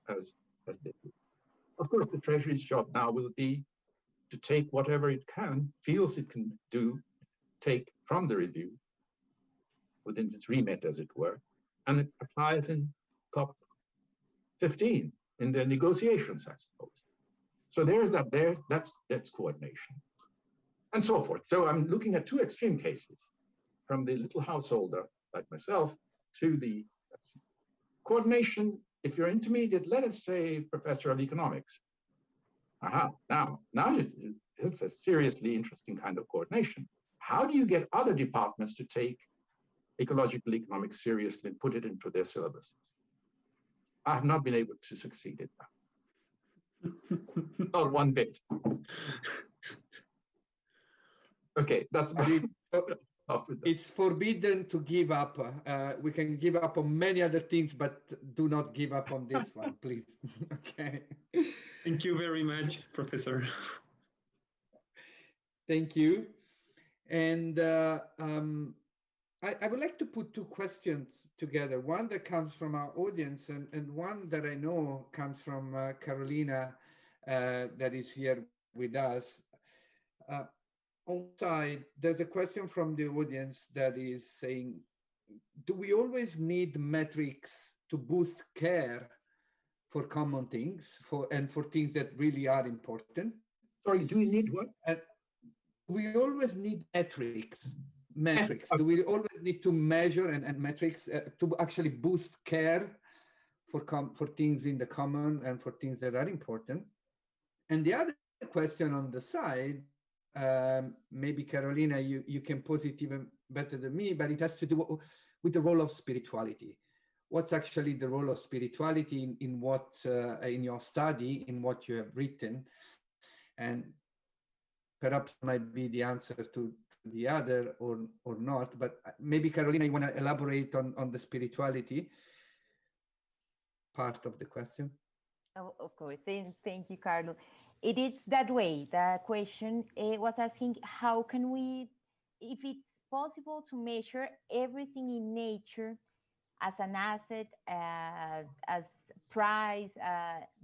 as they do. Of course, the Treasury's job now will be to take whatever it feels it can do, take from the review within its remit, as it were, and apply it in COP15 in the negotiations, I suppose. So that's coordination, and so forth. So I'm looking at two extreme cases, from the little householder like myself to the coordination. If you're intermediate, let us say professor of economics. Now it's a seriously interesting kind of coordination. How do you get other departments to take ecological economics seriously and put it into their syllabuses? I have not been able to succeed in that. Not one bit. Okay, that's it's forbidden to give up. We can give up on many other things, but do not give up on this one, please. Okay. Thank you very much, Professor. Thank you. And I would like to put two questions together. One that comes from our audience and one that I know comes from Carolina that is here with us. On side, there's a question from the audience that is saying, do we always need metrics to boost care for common things and for things that really are important? Sorry, do we need what? We always need metrics. Do we always need to measure and metrics to actually boost care for things in the common and for things that are important? And the other question on the side, maybe Carolina, you can pose it even better than me, but it has to do with the role of spirituality. what's actually the role of spirituality in what in your study, in what you have written, and perhaps might be the answer to the other or not. But maybe Carolina, you want to elaborate on the spirituality part of the question? Oh, of course. Thank you, Carlo. It is that way. The question was asking how can we, if it's possible to measure everything in nature as an asset, as price,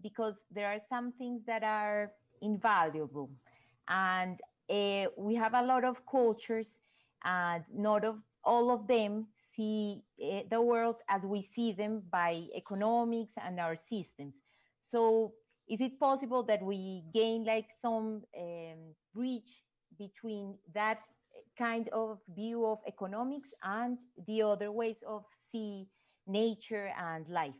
because there are some things that are invaluable. And we have a lot of cultures, and not all of them see the world as we see them by economics and our systems. So is it possible that we gain like some bridge between that kind of view of economics and the other ways of see nature and life?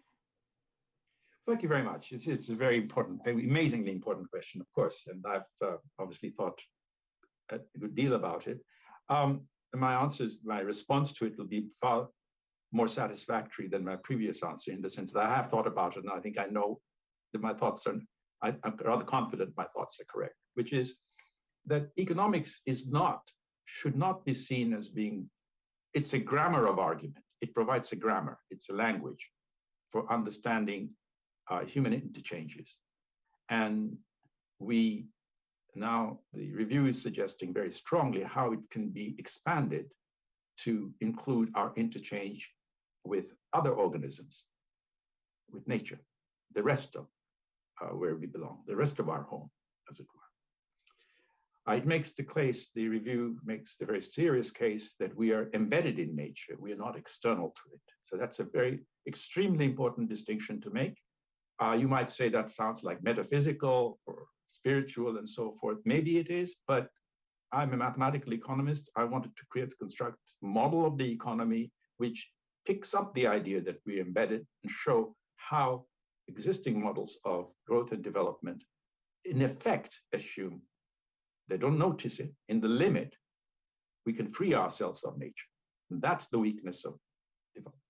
Thank you very much. It's a very important, amazingly important question, of course, and I've obviously thought a good deal about it. My response to it will be far more satisfactory than my previous answer, in the sense that I have thought about it, and I think I know that my thoughts are, I'm rather confident my thoughts are correct, which is that economics should not be seen as being, it's a grammar of argument. It provides a grammar, it's a language for understanding human interchanges. And now the review is suggesting very strongly how it can be expanded to include our interchange with other organisms, with nature, the rest of where we belong, the rest of our home, as it were. It makes the case, the review makes the very serious case that we are embedded in nature. We are not external to it. So that's a very extremely important distinction to make. You might say that sounds like metaphysical or spiritual and so forth. Maybe it is, but I'm a mathematical economist. I wanted to construct a model of the economy which picks up the idea that we're embedded and show how existing models of growth and development in effect assume, they don't notice it, in the limit, we can free ourselves of nature. And that's the weakness of development.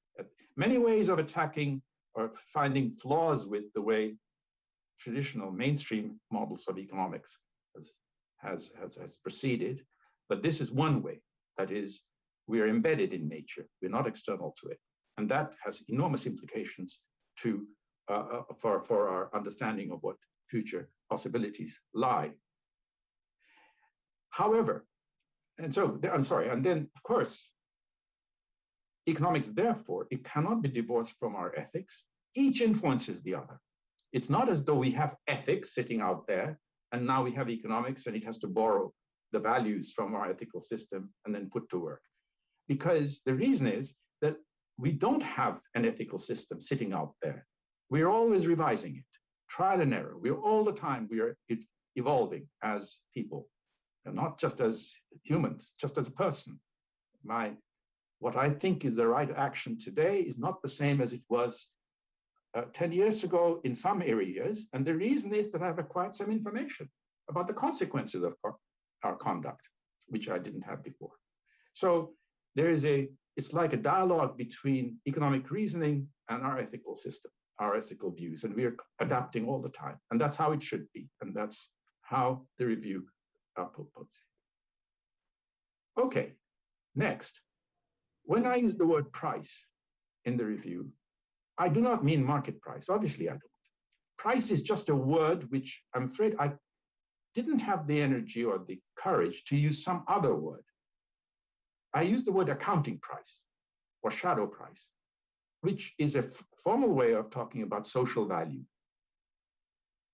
Many ways of attacking or finding flaws with the way traditional mainstream models of economics has proceeded, but this is one way. That is, we are embedded in nature. We're not external to it. And that has enormous implications for our understanding of what future possibilities lie. However, and then of course, economics, therefore, it cannot be divorced from our ethics. Each influences the other. It's not as though we have ethics sitting out there and now we have economics and it has to borrow the values from our ethical system and then put to work. Because the reason is that we don't have an ethical system sitting out there. We're always revising it, trial and error. All the time we are evolving as people, and not just as humans, just as a person. What I think is the right action today is not the same as it was 10 years ago in some areas. And the reason is that I've acquired some information about the consequences of our conduct, which I didn't have before. So it's like a dialogue between economic reasoning and our ethical system, our ethical views, and we are adapting all the time. And that's how it should be. And that's how the review puts it. Okay, next. When I use the word price in the review, I do not mean market price. Obviously, I don't. Price is just a word which I'm afraid I didn't have the energy or the courage to use some other word. I used the word accounting price or shadow price, which is a formal way of talking about social value,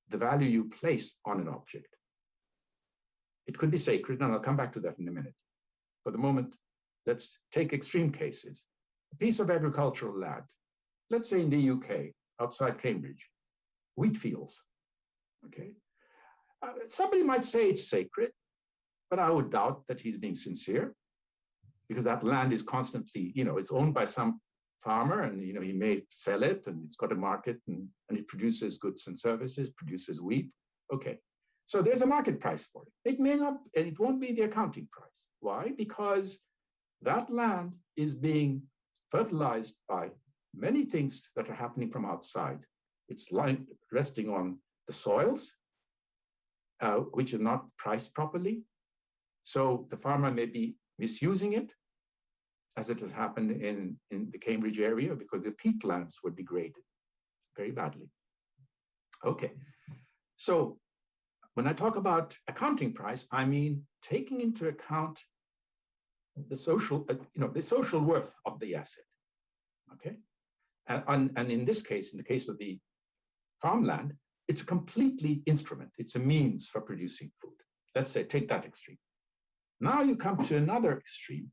the value you place on an object. It could be sacred, and I'll come back to that in a minute. For the moment, let's take extreme cases. A piece of agricultural land, let's say in the UK, outside Cambridge, wheat fields, okay? Somebody might say it's sacred, but I would doubt that he's being sincere, because that land is constantly, it's owned by some farmer, and he may sell it, and it's got a market, and it produces goods and services, produces wheat. Okay, so there's a market price for it. It may not, and it won't be the accounting price. Why? Because that land is being fertilized by many things that are happening from outside. It's resting on the soils, which are not priced properly. So the farmer may be misusing it, as it has happened in the Cambridge area, because the peatlands were degraded very badly. Okay, so when I talk about accounting price, I mean taking into account the social, the social worth of the asset. Okay, and in this case, in the case of the farmland, it's a completely instrument. It's a means for producing food. Let's say, take that extreme. Now you come to another extreme,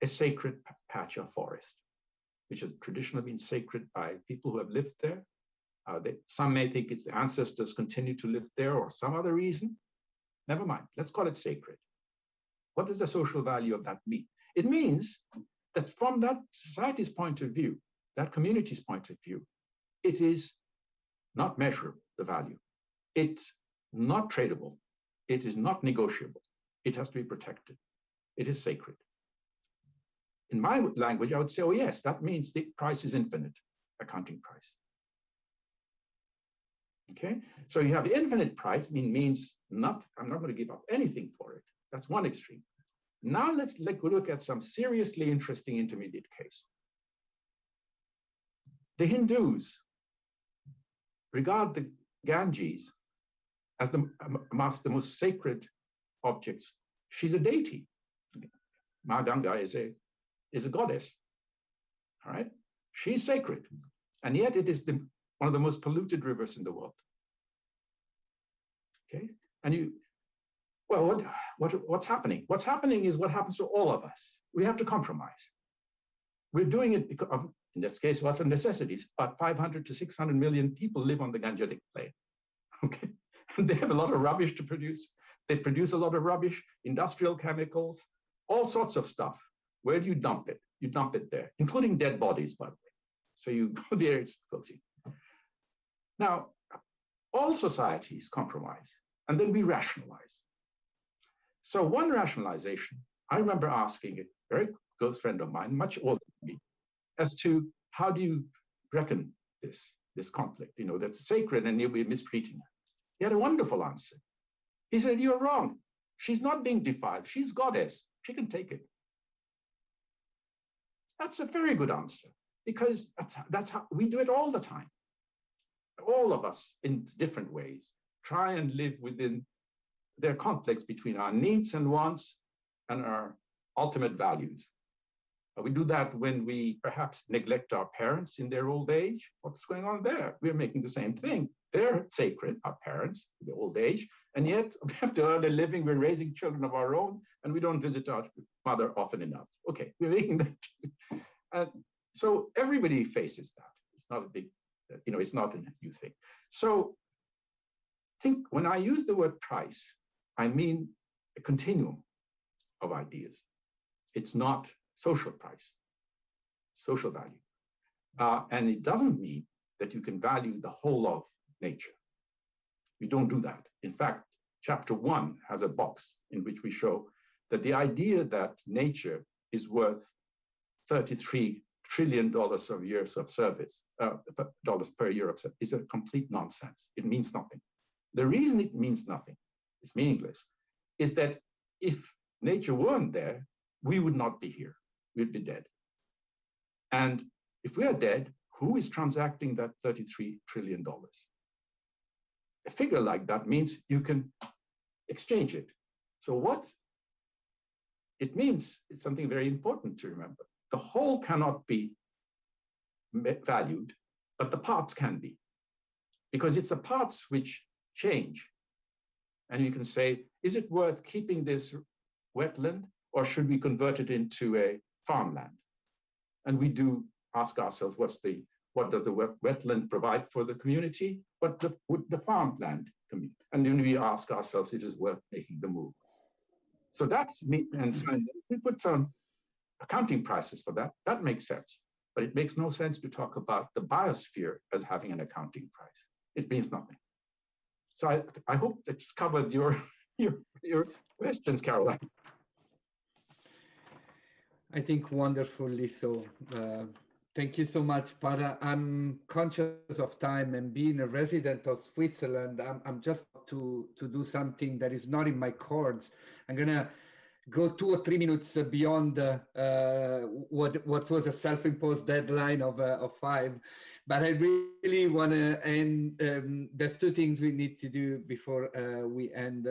a sacred patch of forest, which has traditionally been sacred by people who have lived there. Some may think it's the ancestors continue to live there or some other reason. Never mind, let's call it sacred. What does the social value of that mean? It means that from that society's point of view, that community's point of view, it is not measurable, the value. It's not tradable. It is not negotiable. It has to be protected. It is sacred. In my language, I would say, oh yes, that means the price is infinite, accounting price. Okay, so you have the infinite price, means I'm not going to give up anything for it. That's one extreme. Now let's look at some seriously interesting intermediate case. The Hindus regard the Ganges as amongst the most sacred objects. She's a deity. Ma Ganga is a goddess. All right, she's sacred, and yet it is one of the most polluted rivers in the world. Okay, and what's happening? What's happening is what happens to all of us. We have to compromise. We're doing it because of, in this case, what are necessities? About 500 to 600 million people live on the Gangetic Plain. Okay, and they have a lot of rubbish to produce. They produce a lot of rubbish, industrial chemicals, all sorts of stuff. Where do you dump it? You dump it there, including dead bodies, by the way. So you go there, it's filthy. Now, all societies compromise, and then we rationalize. So one rationalization, I remember asking a very close friend of mine, much older than me, as to how do you reckon this conflict, that's sacred and you'll be mistreating her. He had a wonderful answer. He said, you're wrong. She's not being defiled. She's goddess. She can take it. That's a very good answer, because that's how we do it all the time. All of us, in different ways, try and live within their conflicts between our needs and wants and our ultimate values. We do that when we perhaps neglect our parents in their old age. What's going on there? We're making the same thing. They're sacred, our parents, in the old age, and yet we have to earn a living. We're raising children of our own, and we don't visit our mother often enough. Okay, we're making that. So everybody faces that. It's not a big, it's not a new thing. So think when I use the word price, I mean a continuum of ideas. It's not social price, social value. And it doesn't mean that you can value the whole of nature. We don't do that. In fact, chapter 1 has a box in which we show that the idea that nature is worth $33 trillion of years of service, dollars per year of service, is a complete nonsense. It means nothing. The reason it means nothing, it's meaningless, is that if nature weren't there, we would not be here. We'd be dead. And if we are dead, who is transacting that $33 trillion? A figure like that means you can exchange it. So what it means is something very important to remember. The whole cannot be valued, but the parts can be, because it's the parts which change. And you can say, is it worth keeping this wetland, or should we convert it into a farmland? And we do ask ourselves, what does the wetland provide for the community? What would the farmland community? And then we ask ourselves, is it worth making the move? So that's me. And so if we put some accounting prices for that, that makes sense. But it makes no sense to talk about the biosphere as having an accounting price. It means nothing. So I hope that's covered your questions, Caroline. I think wonderfully so. Thank you so much, Partha. I'm conscious of time, and being a resident of Switzerland, I'm just to do something that is not in my chords. I'm gonna go 2 or 3 minutes beyond what was a self-imposed deadline of 5. But I really want to end. There's 2 things we need to do before we end.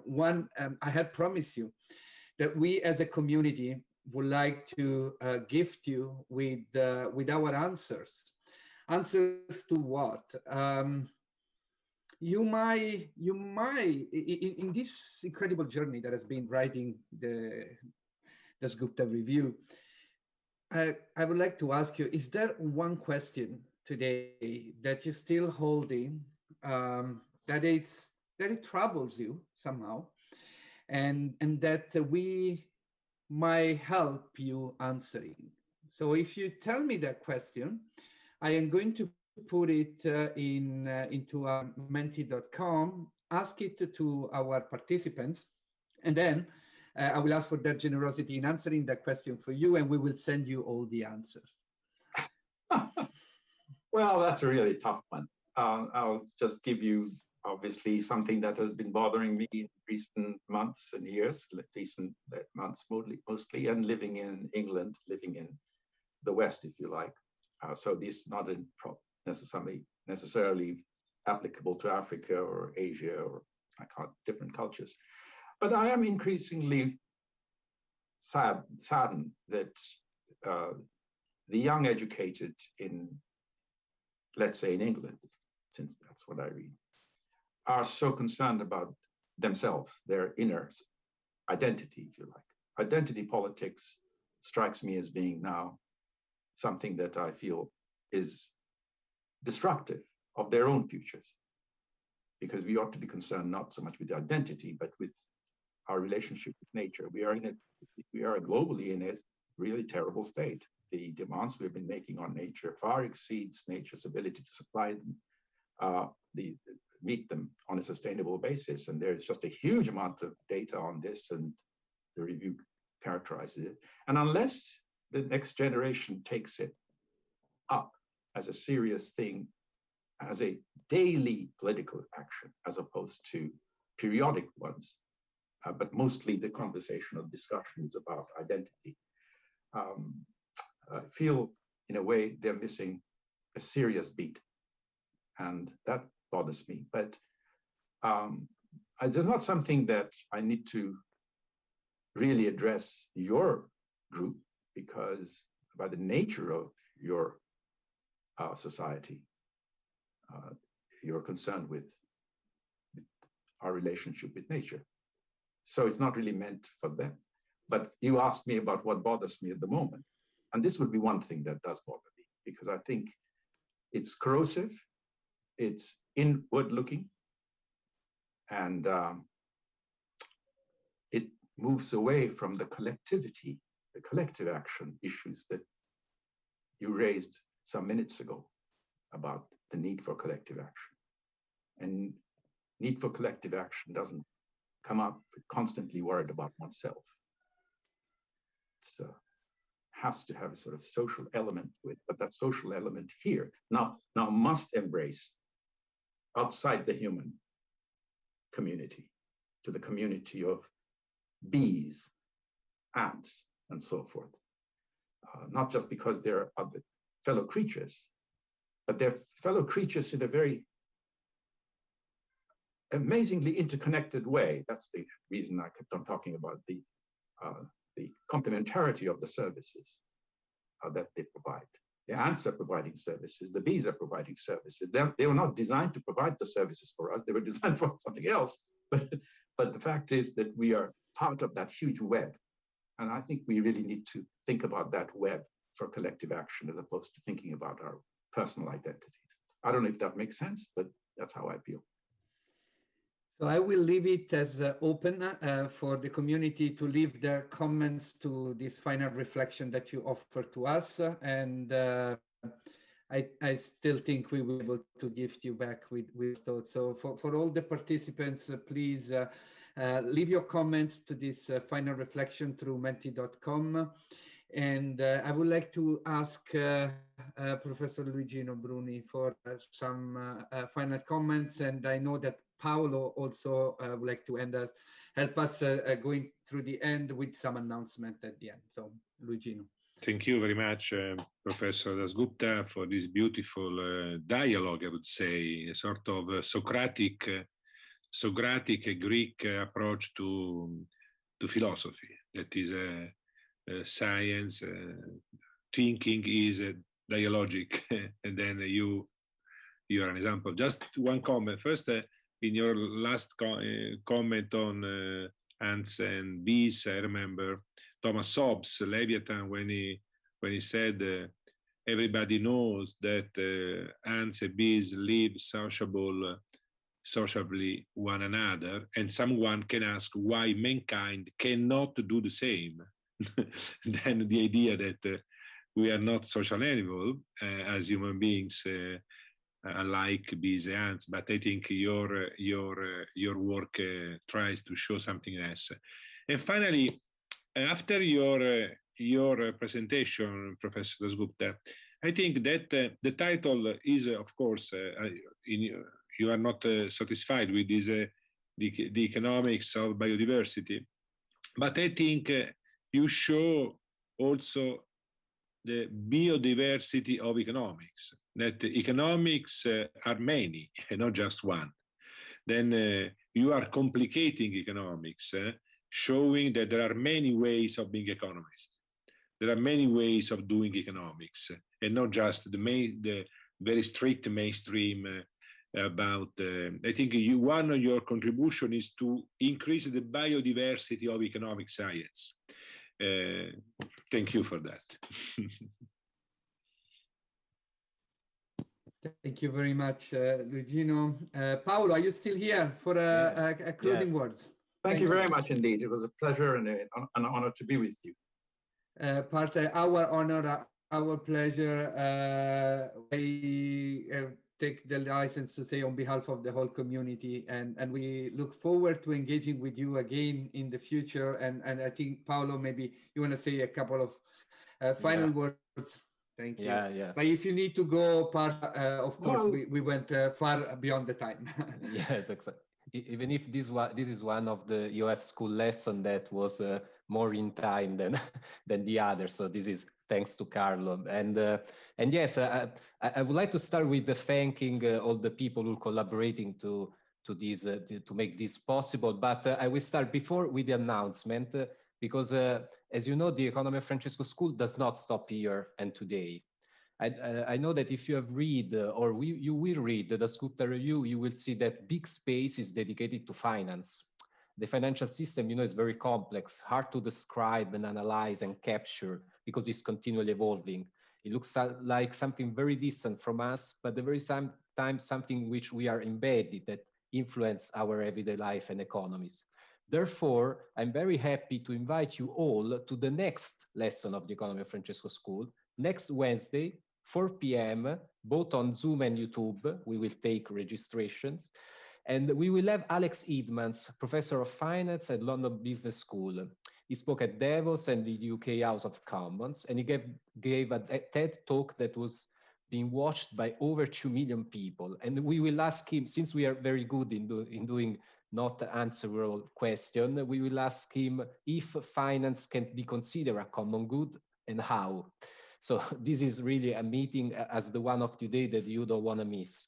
One, I had promised you that we as a community would like to gift you with our answers. Answers to what? You might in this incredible journey that has been writing the Dasgupta review, I would like to ask you, is there one question today that you're still holding, that it troubles you somehow, and that we might help you answering? So if you tell me that question, I am going to put it into menti.com, ask it to our participants, and then I will ask for their generosity in answering that question for you, and we will send you all the answers. Well, that's a really tough one. I'll just give you obviously something that has been bothering me in recent months and years, recent months mostly, and living in England, living in the West, if you like. So this is not necessarily applicable to Africa or Asia or different cultures. But I am increasingly saddened that the young educated in, let's say in England, since that's what I read, are so concerned about themselves, their inner identity, if you like. Identity politics strikes me as being now something that I feel is destructive of their own futures, because we ought to be concerned not so much with the identity, but with our relationship with nature. We are globally in a really terrible state. The demands we've been making on nature far exceeds nature's ability to supply them, meet them on a sustainable basis. And there's just a huge amount of data on this, and the review characterizes it. And unless the next generation takes it up as a serious thing, as a daily political action, as opposed to periodic ones, but mostly the conversational discussions about identity, I feel in a way they're missing a serious beat. And that bothers me. But there's not something that I need to really address your group, because by the nature of your society, you're concerned with our relationship with nature. So it's not really meant for them. But you asked me about what bothers me at the moment. And this would be one thing that does bother me, because I think it's corrosive, it's inward looking, and it moves away from the collectivity, the collective action issues that you raised some minutes ago about the need for collective action. And need for collective action doesn't come up constantly worried about oneself. It has to have a sort of social element to it, but that social element here now must embrace outside the human community, to the community of bees, ants, and so forth. Not just because they're other fellow creatures, but they're fellow creatures in a very amazingly interconnected way. That's the reason I kept on talking about the complementarity of the services that they provide. The ants are providing services, the bees are providing services. They were not designed to provide the services for us, they were designed for something else. But the fact is that we are part of that huge web. And I think we really need to think about that web for collective action, as opposed to thinking about our personal identities. I don't know if that makes sense, but that's how I feel. So I will leave it as open for the community to leave their comments to this final reflection that you offer to us. And I still think we will be able to gift you back with thoughts. So for all the participants, please leave your comments to this final reflection through menti.com. And I would like to ask Professor Luigino Bruni for some final comments. And I know that Paolo also would like to help us going through the end with some announcement at the end. So, Luigino. Thank you very much, Professor Dasgupta, for this beautiful dialogue, I would say, a sort of Socratic Greek approach to philosophy. That is science, thinking is dialogic, and then you are an example. Just one comment. First, in your last comment on ants and bees, I remember Thomas Hobbes, Leviathan, when he said everybody knows that ants and bees live sociably one another, and someone can ask why mankind cannot do the same. Then the idea that we are not social animals as human beings, like bees and ants, but I think your work tries to show something else. And finally, after your presentation, Professor Dasgupta, I think that the title is, of course, you are not satisfied with this, the economics of biodiversity, but I think you show also the biodiversity of economics, that economics are many and not just one. Then you are complicating economics, showing that there are many ways of being economist. There are many ways of doing economics, and not just the very strict mainstream about. I think one of your contribution is to increase the biodiversity of economic science. Thank you for that. Thank you very much, Luigino. Paolo, are you still here for a closing words? Thank you very much indeed. It was a pleasure and an honor to be with you. Partha, our honor, our pleasure. We take the license to say on behalf of the whole community, and we look forward to engaging with you again in the future. And I think, Paolo, maybe you want to say a couple of final words. Thank you. Yeah. But if you need to go, Partha, of course, we went far beyond the time. Yes, exactly. Even if this is one of the UF school lesson that was more in time than the other. So this is thanks to Carlo. And yes, I would like to start with thanking all the people who are collaborating to make this possible. But I will start before with the announcement because as you know, the Economy of Francesco School does not stop here and today. I know that if you have read or you will read the Dasgupta review, you will see that big space is dedicated to finance. The financial system, is very complex, hard to describe and analyze and capture because it's continually evolving. It looks like something very distant from us, but at the very same time, something which we are embedded that influence our everyday life and economies. Therefore, I'm very happy to invite you all to the next lesson of the Economy of Francesco School, next Wednesday, 4 p.m., both on Zoom and YouTube. We will take registrations. And we will have Alex Edmonds, Professor of Finance at London Business School. He spoke at Davos and the UK House of Commons, and he gave a TED talk that was being watched by over 2 million people. And we will ask him, since we are very good in doing not answerable question, we will ask him if finance can be considered a common good and how. So this is really a meeting as the one of today that you don't want to miss.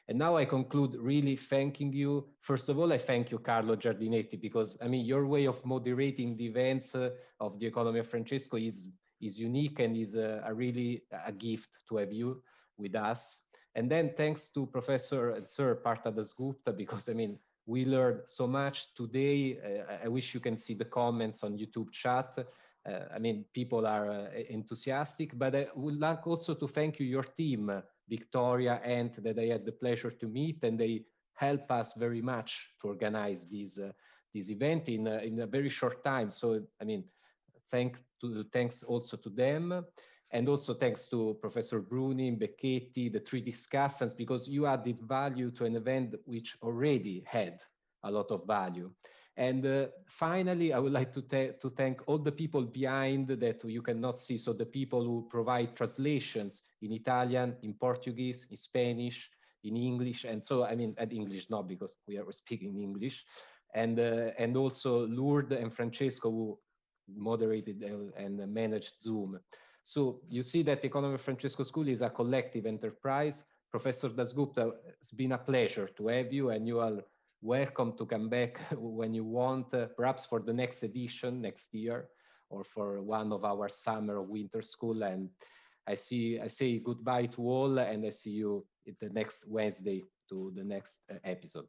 And now I conclude really thanking you. First of all, I thank you, Carlo Giardinetti, because your way of moderating the events of the Economy of Francesco is unique and is really a gift to have you with us. And then thanks to Professor and Sir Partha Dasgupta, because we learned so much today. I wish you can see the comments on YouTube chat. People are enthusiastic, but I would like also to thank you, your team, Victoria, and that I had the pleasure to meet, and they help us very much to organize this event in a very short time. So, thanks also to them, and also thanks to Professor Bruni, Becchetti, the three discussants, because you added value to an event which already had a lot of value. And finally, I would like to thank all the people behind that you cannot see. So the people who provide translations in Italian, in Portuguese, in Spanish, in English. And so, I mean, at English, not because we are speaking English. And also Lourdes and Francesco, who moderated and managed Zoom. So you see that the Economy of Francesco School is a collective enterprise. Professor Dasgupta, it's been a pleasure to have you, and you are welcome to come back when you want, perhaps for the next edition next year, or for one of our summer or winter school. And I say goodbye to all, and I see you the next Wednesday to the next episode.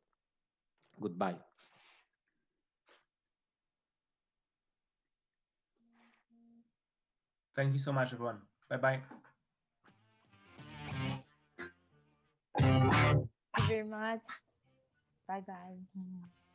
Goodbye. Thank you so much, everyone. Bye-bye. Thank you very much. Bye-bye.